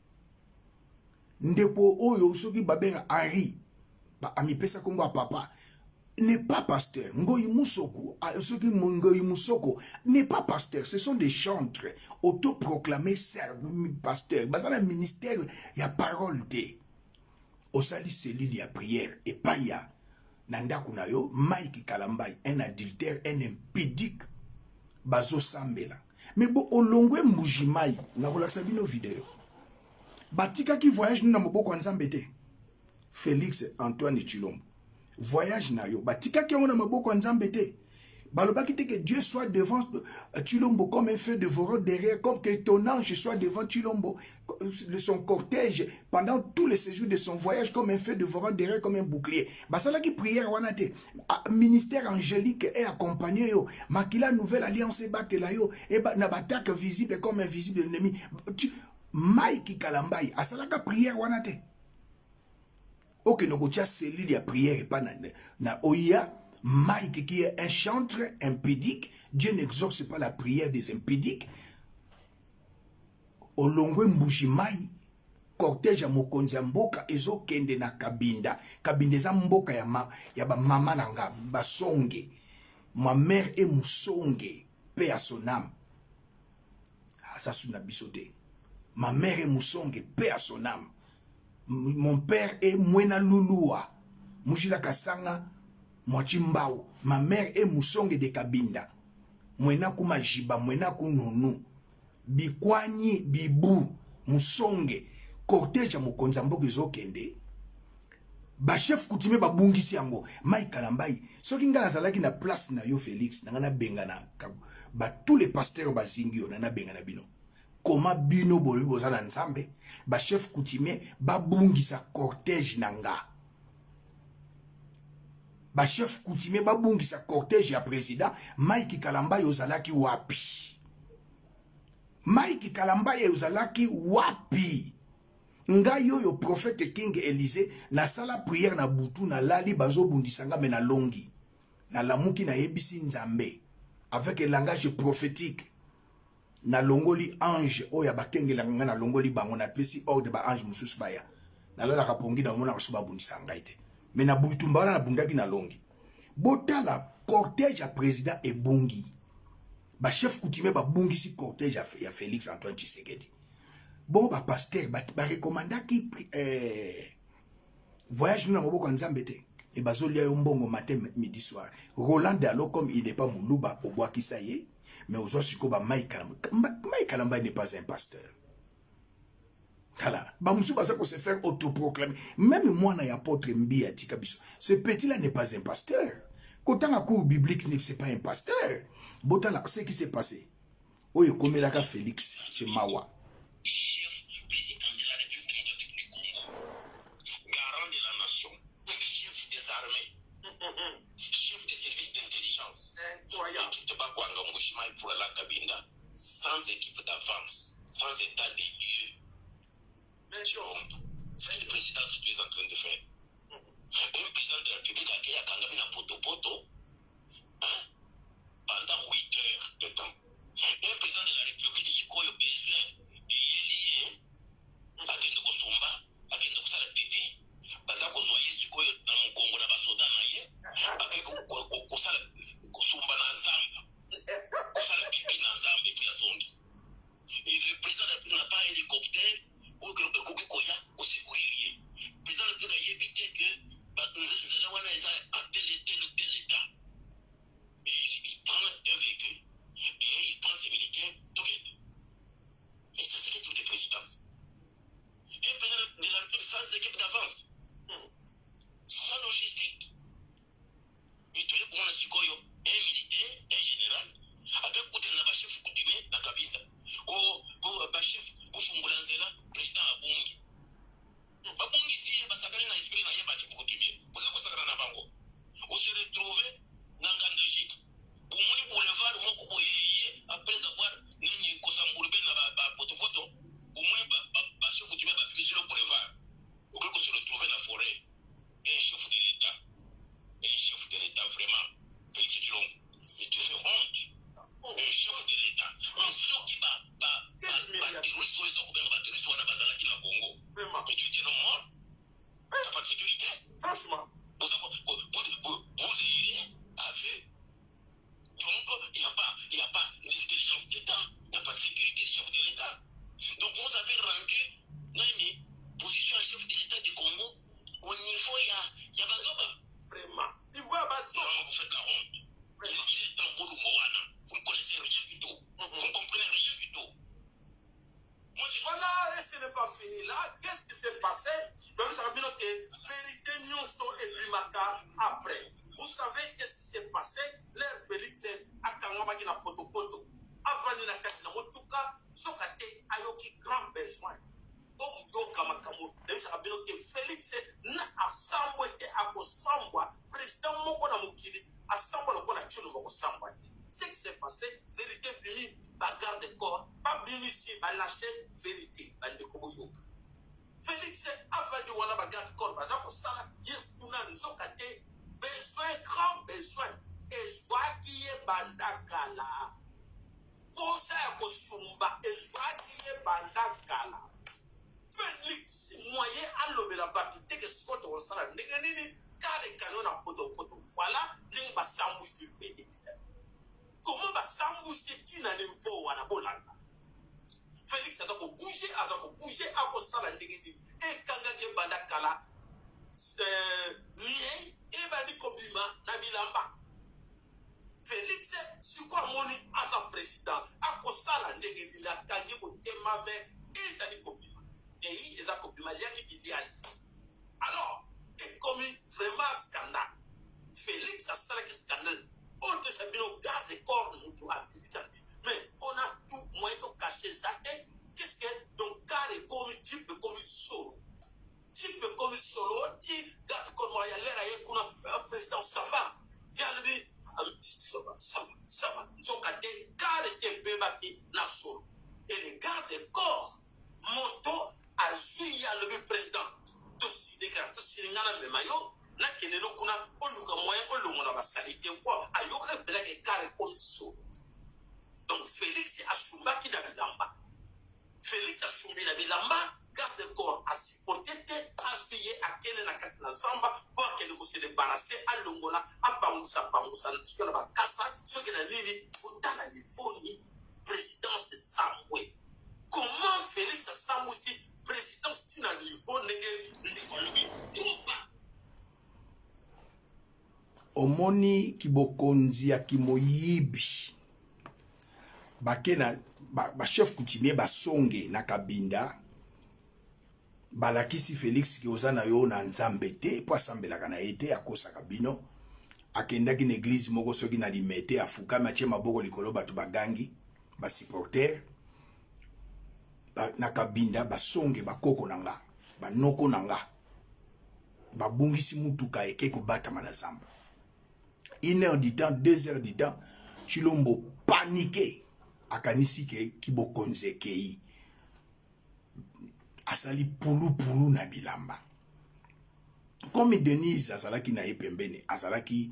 Ndepo oyo soki babera Henri, ba ami pesa kongo a papa. N'est pas pasteur. Ngoyi Moussoko, ceux qui Ngoyi Moussoko n'est pas pasteur. Ce sont des chantres autoproclamés pasteurs. Dans un ministère, il y a parole de. Au sali cellule, il y a prière. Et pas il y a. Nanda Kunayo, Mike Kalambay, un adultère, un impudique. Bazo Sambela. Mais bon, au longwe Mboujimai, n'a pas la nos vidéos. Batika qui voyage, nous n'avons pas Nzambete. Félix Antoine Chilombo. Voyage na yo batika ki on a maboko nzambe te baloba ki te que Dieu soit devant Chilombo comme un feu dévorant derrière, comme que ton ange soit devant Chilombo de son cortège pendant tous les séjours de son voyage comme un feu dévorant derrière, comme un bouclier. Basala ki prière wana te ministère angélique est accompagné yo makila nouvelle alliance batela yo et na batak visible comme invisible ennemi Mike Kalambai asala ka prière wana te. Ok, nous avons cellule de prière et pas na Oya, Mike qui est un chantre impudique. Dieu n'exorce pas la prière des impudiques. Olongwe Mbushimai, cortège ya mokonzi ya mboka ezokende na Kabinda. Kabinda eza mboka ya ba mama nanga basonge. Ma mère est Moussonge, paix à son âme. Ça c'est une bisoté. Ma mère est Moussonge, paix à son âme. Mon père est Mwena Lulua, Mujila Kasanga, Mwachimbao. Ma mère est Moussonge de Kabinda. Mwena Kumajiba, Mwena Kununu. Bikwani, Bibu, Moussonge. Cortège à Mokonzambo Gezokende. Ba chef coutumier ba bungisi yango Mike Kalambai soki ngala zalaki na place na yo Félix na bengana ba tous les pasteurs ba zingio na bengana bino koma bino boli bozala nzambe ba chef coutumier ba bungisa cortège nanga ba chef coutumier ba bungisa cortège ya président Mike Kalambai ozalaki wapi Mike Kalambai ozalaki wapi nga yo prophète King Élysée na sala prière na butu na lali bazo bundisanga me na longi na lamuki na yebisi nzambe avec un langage prophétique na longoli ange oya bakengela nga na longoli bango na pesi ordre ba ange mususu baya na lala kapongi na mona kasuba bundisanga ite me na butu mbala na bundaki na longi botala cortège ya président e bungi ba chef coutumier ba bungisi cortège ya Félix Antoine Tshisekedi. Bon, bah, pasteur, bah, recommanda qui voyage nous dans le Nzambe te. Et bah, zolia yombongo matin, midi, soir. Roland Dalo, comme il n'est pas moulouba, au bois qui ça y est, mais aux autres, bah, Mike Kalamba n'est pas un pasteur. Voilà. Bah, monsieur, bah, ça, qu'on se faire autoproclamer. Même moi, n'a apôtre Mbi à Tikabiso. Ce petit-là n'est pas un pasteur. Quand on a cours biblique, c'est pas un pasteur. Botan, ce qui s'est passé. Oye, comme il a Félix, c'est Mawa. Président de la République du Congo, garant de la nation, chef des armées, chef des services d'intelligence, incroyable. Qui te bat pour la Kabinda, sans équipe d'avance, sans état des lieux. C'est le président ce qu'il est en train de faire. Un président de la République a créé un poto pendant 8 heures de temps. Un président de la République, il a besoin de akende kosomba akende kusala tete baza kozoye sikoyo na mukongo na basoda na ye akende kusala kosomba na zamba kusala pipi na zamba epi ya songi et le président n'a pas hélicoptère ou que le koya kosekuririe président n'a pas évité que nzela wana eza à tel état et il prend un véhicule et il prend ses militaires together et ça c'est l'équipe de présidence. Un président de la République sans équipe d'avance, sans logistique. Et tu es pour un Sikoyo, un militaire, un général, avec un chef coutumier dans la cabine. Un chef, pour Fumbulanzela, président Abungi. Abungi, si il y a un esprit, il y a un coutumier. Vous avez un bango. On se retrouve dans la Belgique. Pour moi, boulevard, après avoir un Kosambourbe dans la poto-poto, au moins, chef coutumier va publier sur le boulevard. Au lieu qu'on se retrouve dans la forêt. Un chef de l'État. Un chef de l'État, vraiment. Félix Tshilombo. Mais tu fais honte. Un chef de l'État. Un seul qui va terroriser la Congo. Mais tu es non mort. Tu n'as pas de sécurité. Franchement. Vous irez à vue. Donc, il n'y a pas d'intelligence d'État. Il n'y a pas de sécurité du chef de l'État. Donc vous avez rendu une position à chef de l'État du Congo au niveau il y a Bazoba. Vraiment. Il voit Bazoba. Non, vous faites la honte. Il est dans le Moana. Vous ne connaissez rien du tout. Vous ne comprenez rien du tout. Moi, voilà, et ce n'est pas fini là. Qu'est-ce qui s'est passé? Donc, ça veut dire que vérité, nous sommes ébrimaka après. Vous savez qu'est-ce qui s'est passé? L'air Félix a Kangama qui n'a pas de poto. Avant de la Katina Motuka, Sokate ayoki grand besoin. Comme Yoka Makamu, ça veut dire que Félix n'a assemblé à Kosamba, président Mokona Mukili, assemblé le Kona Chulu Mokosamba. Ce qui s'est passé, vérité bini, bagarre de corps, pas bini ici, bah lâcher vérité, bah de Koboyo. Félix avant de wana bagarre de corps, bah ça pour ça, il kuna Sokate, besoin, grand besoin, et soit qui est bandakala. Kosa ya kosumba ezwaki ye bandakala Félix moyen à l'obéla bakité que Scott on s'en a négani car les canons à poto. Voilà, n'est pas s'emboucher Félix. Comment va s'emboucher Tina niveau à la bolanda? Félix a donc bougé, à cause de la négani et Kanga Bandakala. Lié et Badi Kobima Nabilamba. Félix, si quoi moni à sa président, à cause de la négani la Kanye pour Temave et ça dit Kobima. Et il est à Kobima, il y a qui idéal. Alors, et comme vraiment scandale, Félix a ça qui scandale. On te sait bien, on garde les corps de nous à mais on a tout moyen de cacher ça. Et qu'est-ce que donc carré comme type comme solo? Type comme solo, qui garde comme il y a l'air qu'on a un président Samba. Il y a le Samba. Ils ont gardé carré et bébé na solo. Et les gardes des corps, Monto a joué le président. Tous les gars, tous les gars, mais maillot. Là, il y a un moyen, on a salité ou quoi. Il y a un carré comme solo. Donc Félix a Soumba qui n'a pas. Félix a Soumbi n'a pas. Garde le corps a supporté, a suivi à Kenen à Katna Samba, pour qu'elle se débarrasse à Longola, à Pamoussa, ce qu'elle va casser, ce qu'elle a dit, autant la niveau présidence Samoué. Comment Félix a Samoué, présidence d'un niveau l'économie? Omoni kibokonzi ya kimoyibi. Bakena ba chef coutumier ba songe na Kabinda. Balakisi Félix ki oza na yo na nzambe te po asambelaka na ye te akosaka bino akendaki na église moko soki na limete afukami atie maboko likolo bato bagangi basupporter na Kabinda basonge bakoko na nga banoko na nga babungisi mutuka eke kobatama na zamba 1 heure du temps 2 heures du temps Chilombo paniqué akanisi ke kibokonze kei asali pulu na bilamba. Comme Denise azalaki na epembene, azalaki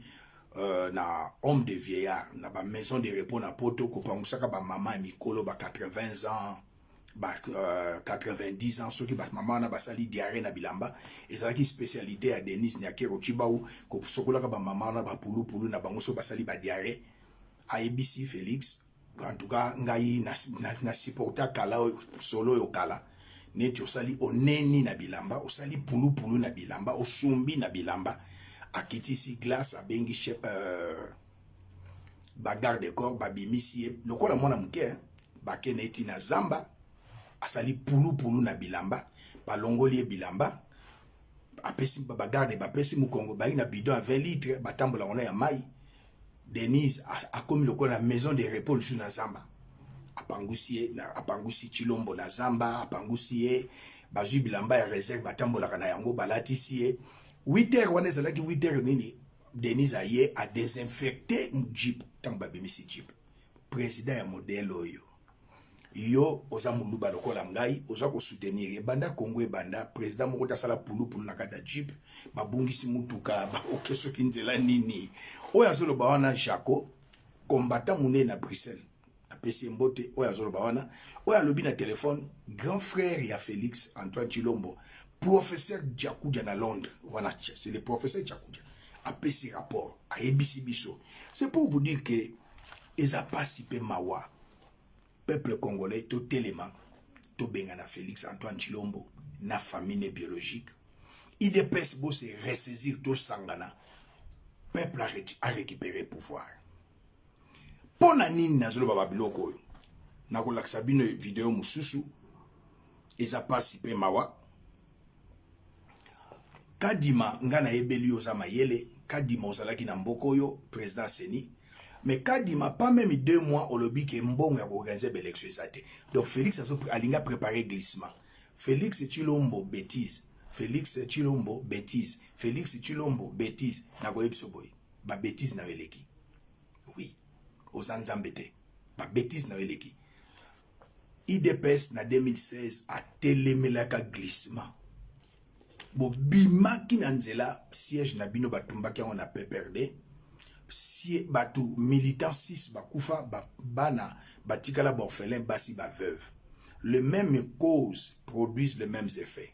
na homme de vieillard, na ba maison de repos na poto kopangusaka ba mama mikolo ba 80 ans, ba 90 ans, soki ba mama na basali diarrhée na bilamba, ezalaki spécialité ya Denise ni akero chibau ko sokolaka ba mama na ba pulu na bango so basali ba diarrhée. Aebisi Félix, en tout cas ngai na supporta kala solo yo kala. Neti osali oneni na bilamba, osali pulu na bilamba, osumbi na bilamba, akitisi glace abengi chef bagarde de corps babimisi lokola mwana muke bake neti na zamba asali pulu na bilamba, balongoli bilamba apesi bagarde bapesi mukongo bayi na bidon à 20 litres batambola ona ya mai. Denise a komi lokola maison de repos sous na zamba. Apangusi Chilombo na zamba, apangusi bazui bilamba ya réserve batambola kana yango balatisi 8 heures wana ezalaki 8 heures nini Denise aye a désinfecter jeep tango babimisi jeep. Président ya modèle oyo yo oza muluba lokola ngai oza ko soutenir banda Congo e banda président moko tasala pulu na kata jeep babungisi mutuka ba okeso kinzela nini oya zolo bawana Jaco combattant mune na Bruxelles. Apesi mbote oya zolo bawana oya lobi na téléphone grand frère ya Félix Antoine Chilombo professeur Djakoudia na Londres. Voilà, c'est le professeur Djakoudia apesi rapport a ebisi biso. C'est pour vous dire que ils a participé mawa peuple congolais tout élément to benga na Félix Antoine Chilombo na famille biologique IDPS bo se ressaisir to sangana peuple a récupéré pouvoir. Pona nini nazolo baba biloko oyo nakolakisa bino video mususu eza participé mawa kadima ngana ebeli oza mayele kadima ozalaki na mboko oyo président Seni mais kadima pas même 2 mois olobi ke mbongo ya organiser l'élection ezate. Donc Félix alinga préparer glissement. Félix Chilombo bêtise, Félix Chilombo bêtise, Félix Chilombo bêtise na koyebso boy ba bêtise na weleki. Oui aux Anzambete, ba bêtise na weleki. IDPS na 2016 a télémelaka glissement. Bo bimaki na nzela siège na bino batumbaki on a PPRD. Si batu militant 6 bakufa bana batikala ba orphelin basi ba veuve. les mêmes causes produisent les mêmes effets.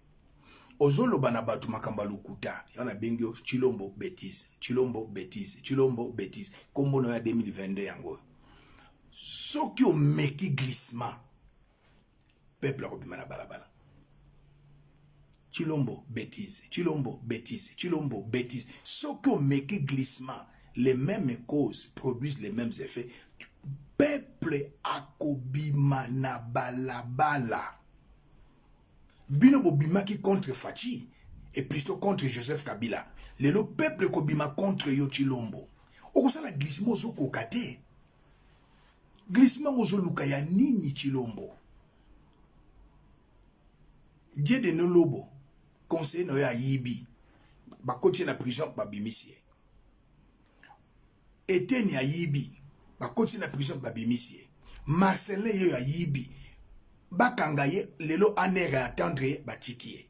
Ozolo banabatu makamba lukuta, yana bengyo Chilombo bêtise, Chilombo bêtise, Chilombo bêtise. Kombo no ya 2022 yango. Soki o meki glissement, peuple akobima na balabala. Chilombo bêtise, Chilombo bêtise, Chilombo bêtise. Soki o meki glissement, les mêmes causes produisent les mêmes effets. Peuple akobima na balabala. Bino bobima qui contre Fachi et plutôt contre Joseph Kabila. Le peuple kobima contre yo Chilombo. Okosala glissement zo kokate. Glissement ozo luka ya nini Chilombo. Dieu de Nolobo conseiller no ya yibi. Ba koti na prison ba bimisie. Eteni ya yibi. Ba koti na prison ba bimisie. Marcelin yo ya yibi. Bakanga ye lelo ane attendre batikie.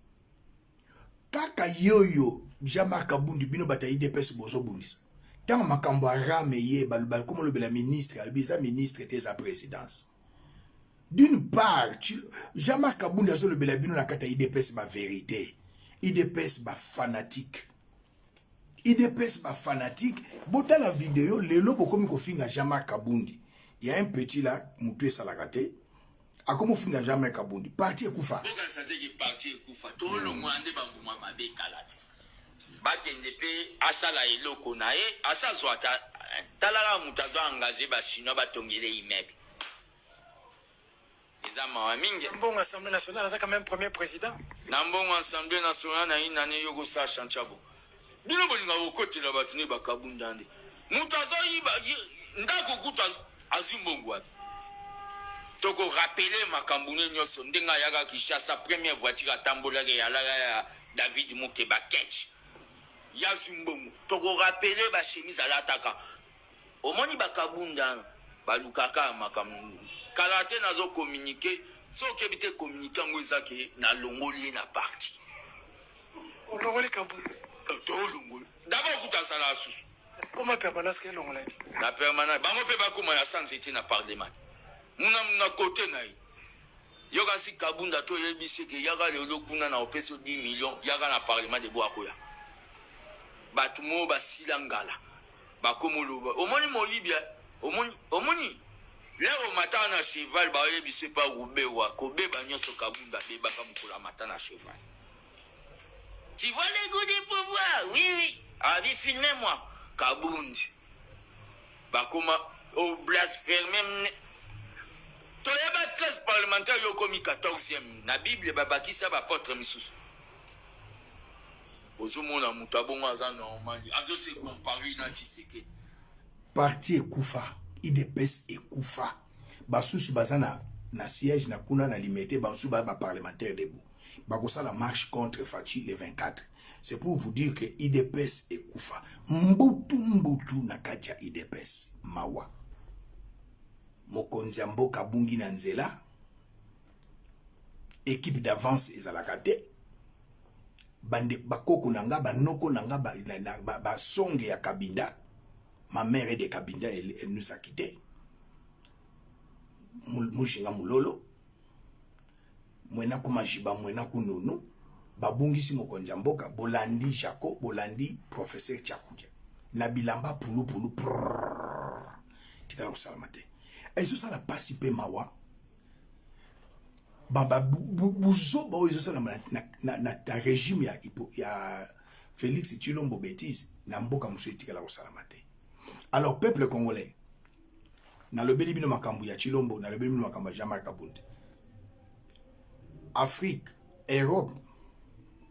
Kaka yoyo Jean-Marc Kabundi bino bata IDPS bozo bundisa. Tant makambo rame ye balubal comme le ministre, albiza ministre était sa présidence. D'une part, Jean-Marc Kabundi azo le bino na kata IDPS ba vérité. IDPS ba fanatique. IDPS ba fanatique. Bota la vidéo lelo bokomi ko finga Jean-Marc Kabundi. Il y a un petit là, Moutou Salagate. A comment finir jamais Kabundi parti ekufa boka sate ki parti ekufa to lo mwande ba vuma mabe kalate ba kende pe asala eloko na ye asa zwata talala mutazo engagé ba chinois ba tongele immeuble les ama mingi bon assemblée nationale ça quand même premier président na mbongo assemblée nationale na ina ne yoko sa chanchabo bino bolinga okotela batune ba Kabundande mutazo yiba ndako kuta azimbongo toko rappeler makambune nyoso ndenga yaga Kishasa première voiture atambola ya ya David Mukeba Ketch ya zumbongo toko rappeler ba chemise alataka omoni bakabunda balukaka makamunu kalate nazo communiquer so kebite communiquer ngozake na longoli na parti longoli kabunda to longoli d'abord kutasala su comment permanence que longoli la permanence bango pe bakoma ya sans était na parlement muna côté na yoga si Kabunda to yebisi ke yaga lelo kuna na opeso 10 millions yaga na parlement de Boakoya batumo basilangala bakomoloba omoni moyibia omoni leo matana cheval ba yebisi pa ubewa kobe banyoso Kabunda be baka mukula matana cheval. Tu vois les goûts du pouvoir? Oui abi filmez-moi Kabundi bakoma au blasphème. Toyeba 13 parlementaires yo komi 14e na Bible babakisa ba apôtre misusu. Ozomona mutu abongo aza normal. Azo se comparer na Tshisekedi. Parti ekufa, IDPS ekufa. Basusu bazana na siège na kuna na limité bansu ba parlementaire debout. Bakosa la marche contre Fachi le 24. C'est pour vous dire que IDPS ekufa. Mbutu na kacha IDPS mawa. Mokonzi mboka bungi na nzela équipe d'avance ezalaka te bande bakoko nanga banoko nanga ba songe ya Kabinda ma mère est de Kabinda elle nous a quitté mushinga mulolo mwena kumajiba mwena kununu babungisi mokonzi mboka bolandi Jaco bolandi professeur Tchakudia na bilamba pulu tikala kusalamate. Et ça la participer mawa baba buzo ba ozo ça na régime ya Félix Chilombo bêtise na mboka musetika la osalamate. Alors peuple congolais na le belibino makambu ya Chilombo na le belibino makambu ya Jean-Marc Kabundi Afrique, Europe,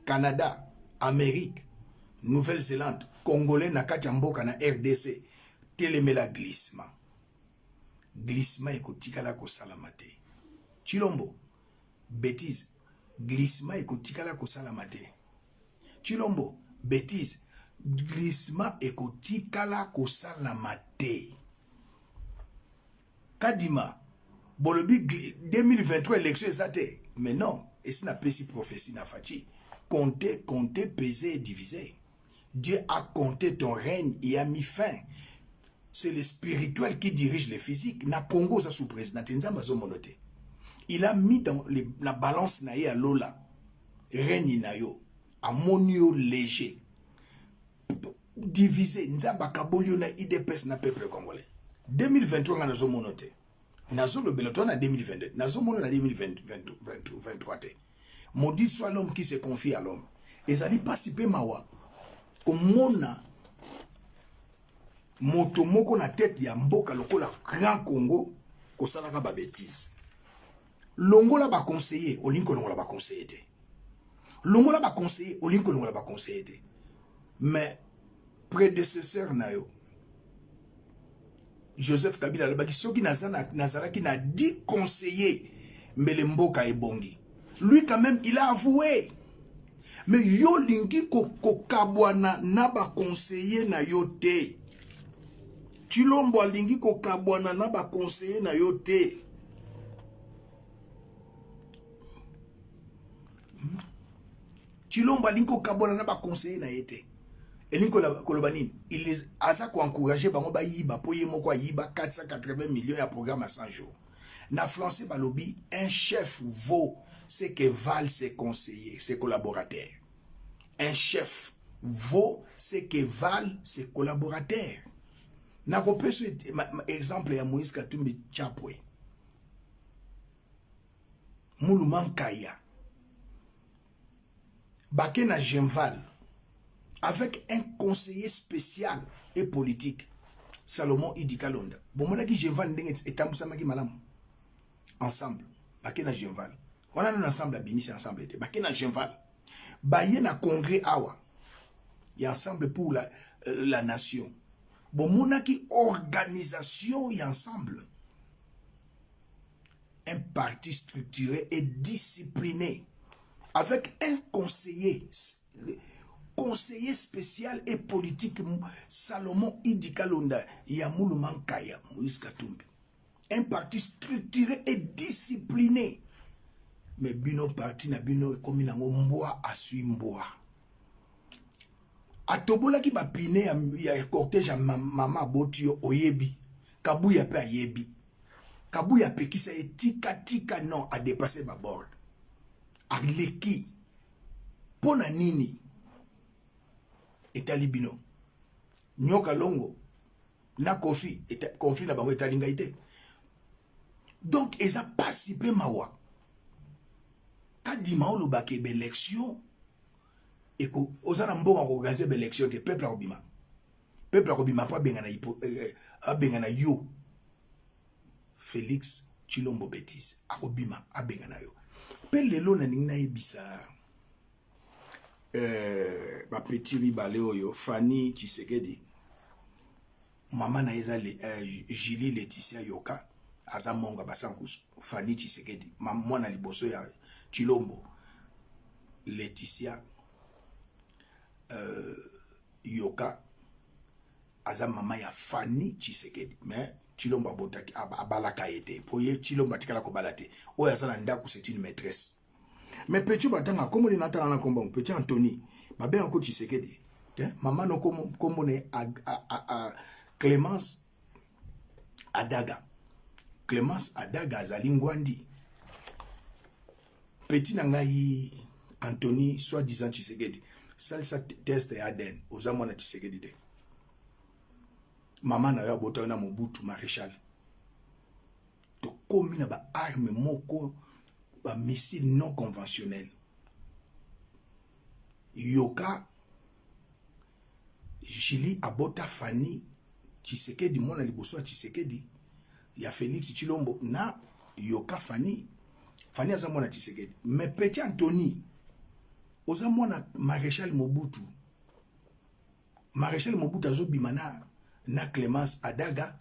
Canada, Amérique, Nouvelle-Zélande, Congolais na kati mboka na RDC telemela glissement. Glissement ekotikala ko salamate. Chilombo bêtise glissement ekotikala ko salamate. Chilombo bêtise glissement ekotikala ko salamate. Kadima bolobi 2023 élection exacte mais non et c'est na pesi prophétie na Fachi compter peser et diviser. Dieu a compté ton règne et a mis fin. C'est le spirituel qui dirige le physique. Na Congo, ça sous président. il a mis dans la balance na ye à Lola, Reni na yo, à monio léger, divisé, nzamba kabolio na IDPS na peuple congolais. 2023 on a zo monoté. Nazo le beloton en 2022. Nazo mono en 2023. Maudit soit l'homme qui se confie à l'homme. Et ça dit participer mawa. Comme mona motomoko na tête ya mboka lokola Grand Congo ko salaka ba bêtise. Longola ba conseiller, olinko longola ba conseiller te. Longola ba conseiller, olinko longola ba conseiller te. Mais prédécesseur na yo Joseph Kabila Lobaki soki nazaraki na 10 conseillers Mbelemboka et Bongi. Lui quand même il a avoué. Mais yo lingi ko kabwana na ba conseiller na yo te. Chilombo lingi ko kabwana na ba conseiller na yo te. Chilombo lingi ko kabwana na ba conseiller na yo te. Il les a encouragé bango ba yiba poye moko yiba 480 millions à programme à 100 jours. Na français balobi un chef vaut ce que valent ses conseillers, ses collaborateurs. Un chef vaut ce que valent ses collaborateurs. Na kopé ce exemple ya Moïse Katumbi Chapwe. Mouluman Kaya. Bakena Jemval. Avec un conseiller spécial et politique, Salomon Idikalonda. Bon, moi, qui Jemval et Tamousamaki Malam. Ensemble. Bakena Jemval. On a un ensemble à Bini, ensemble. Bakena Jemval. Baye na congrès Awa. Il y a ensemble pour la nation. Bon, mon qui organisation y ensemble. Un parti structuré et discipliné. Avec un conseiller spécial et politique Salomon Idikalonda Yamoulou Mankaya Moïse Katumbi. Un parti structuré et discipliné. Mais bino parti na bino comme na mboa asui mboa. Atobola ki ba pine ya cortège mama botio oyebi. Kabuya pe ayebi. Kabuya pe ki sa tika non a dépasser ba bord. Arleki. Pona nini etali bino nyoka longo na kofi conflit na bango etali ngaite. Donc ils a participé mawa kadima olo bake élection et ko ozana mbonga ko organiser élection de peuple akobima pa bengana yo Félix Tshilombo Bêtise akobima abengana yo pe lelo na ninga ebisa ba petit ribale oyo Fanny Tshisekedi mama na ezali Julie Laetitia Yoka aza monga basankusu Fanny Tshisekedi mwana liboso ya Tshilombo Laetitia Yoka aza mama ya Fanny Tshisekedi mais Tshilombo abotaki abalaka ete poye Tshilombo atikala ko balate oyo azala ndako c'est une maîtresse. Mais petit batanga comme on attend na combat petit Anthony babe encore Tshisekedi maman no comme ne a Clémence Adaga Zalingwandi petit nangai Anthony soi-disant Tshisekedi salsa test ya Aden ozamona Tshisekedi de maman na ya bota na Mobutu Maréchal to komi na ba arme moko ba missile non conventionnel. Yoka Julie abota Fanny Tshisekedi mona liboso Tshisekedi ya Félix Tshilombo na Yoka Fanny aza mona Tshisekedi mais petit Anthony oza mona Maréchal Mobutu azo bimana na Clémence Adaga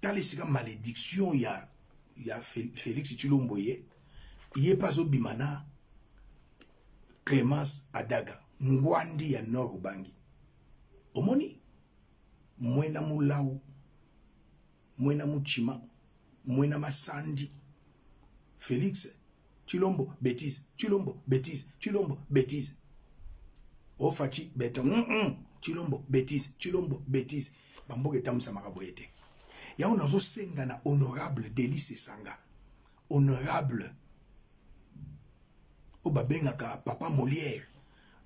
talesika malédiction ya Félix Tshilombo ye pas au bimana Clémence Adaga ngwandi ya Nord Ubangi omoni mwena mulau mwena muchima mwena masandi Félix Tshilombo bêtise ofachi beton Tshilombo bêtise bamboke tamusa makaboyete ya unazo senga na honorable Délice Sanga honorable o babengaka papa Molière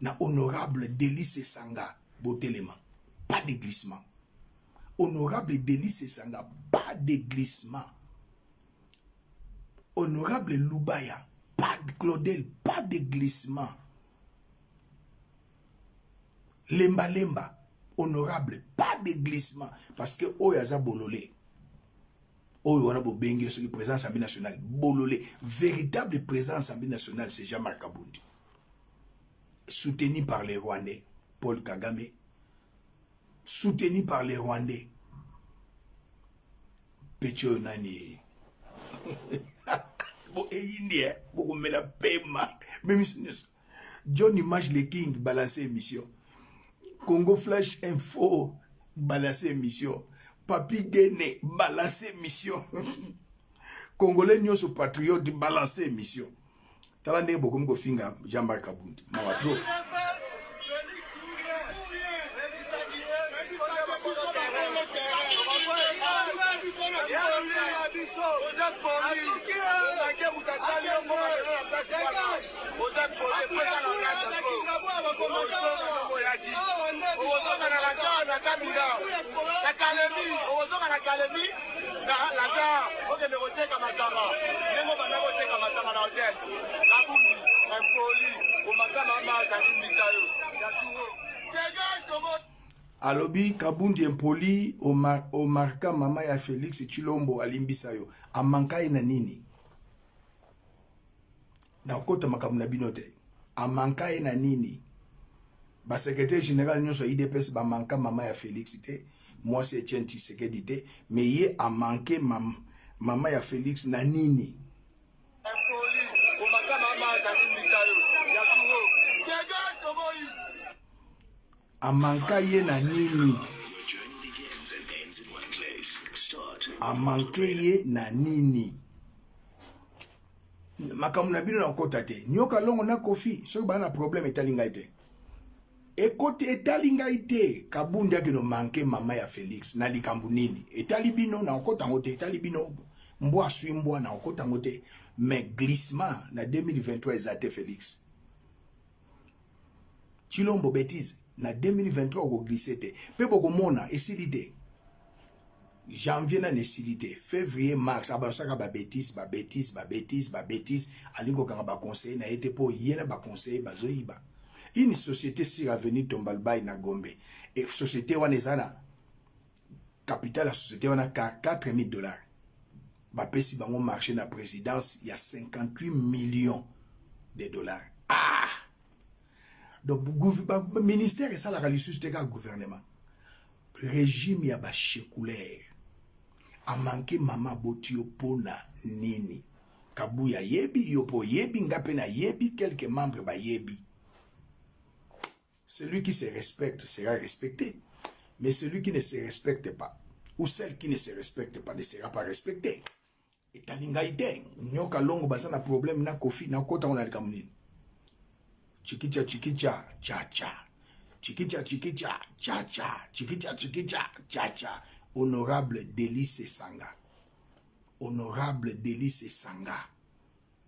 na honorable Délice Sanga botelema, pas de glissement. Honorable Délice Sanga, pas de glissement. Honorable Lubaya, pas de Claudel, pas de glissement. Lemba Lemba, honorable, pas de glissement. Parce que Oyaza Bololé, Oyo Bengue, ce qui présent à l'Assemblée nationale, Bololé, véritable président à l'Assemblée nationale, c'est Jean-Marc Kabundi. Soutenu par les Rwandais, Paul Kagame, soutenu par les Rwandais, Pecho Nani. John Image le King, balancer émission. Congo Flash Info, balancer émission. Papi Guéné, balancer émission. Congolais Nyoso Patriote, balancer émission. Talande beaucoup de finga Jean-Marc Kabundi. Mawatro. Alobi Kabundi impoli Omarka mama ya Félix Tshilombo alimbisayo amanka na nini na kota makamuna binote amanka na nini ba secrétaire général nyonso IDPS ba manka mama ya Félix te moi c'est Etienne Tshisekedi te mais ye a manqué mama ya Félix na nini impoli Omarka mama alimbisayo ya tuo amanka ye na nini amanke ye na nini makamuna bino na kota te nyoka longo na kofi so ba na problème etalinga ite ekote etalinga ite Kabundi akino manke mama ya Félix na likambu nini etali bino na kota ngote etali bino mbwa swimbwa na kota ngote mais glissement na 2023 ezate Félix Tshilombo bêtise na 2023 au glissé pe boko mona esilité janvier na nesilité février mars abasaka ba bêtise alingo kanga ba conseil na été po yena ba conseil bazoyiba une société sur avenue Tombalbaye na Gombe et société wanezana capital la société wana $4,000 ba pesi bango marché na présidence il y a 58 millions de dollars. Donc, le ministère est ça la réalité du gouvernement. Régime ya ba chécoulaire. A manqué mama botio pona nini. Kabuya yebi, yopo yebi, ngapena yebi, quelques membres ba yebi. Celui qui se respecte sera respecté. Mais celui qui ne se respecte pas, ou celle qui ne se respecte pas, ne sera pas respecté. Et talingaïté, nyoka longo basana problème na kofi, na kota on a le kamunini. Chikicha chikicha cha cha. Chikicha chikicha cha cha. Chikicha chikicha cha cha. Honorable Délice Sanga. Honorable Délice Sanga.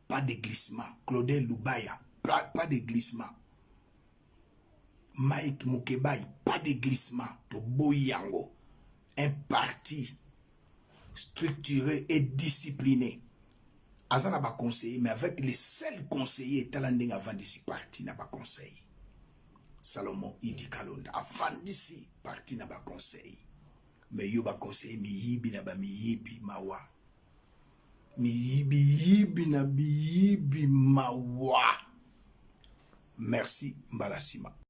Pas de glissement. Claudel Lubaya. Pas de glissement. Mike Mukebai. Pas de glissement. Tobo Yango. Un parti structuré et discipliné. Azan n'a pas conseillé, mais avec les seuls conseillers, Talanding avant d'ici parti n'a pas conseillé. Salomon Idi Kalonda, avant d'ici parti n'a pas conseillé. Mais yo ba conseillé, mi yibi na ba mi yibi mawa. Mi yibi na bi yibi mawa. Merci Mbalasima.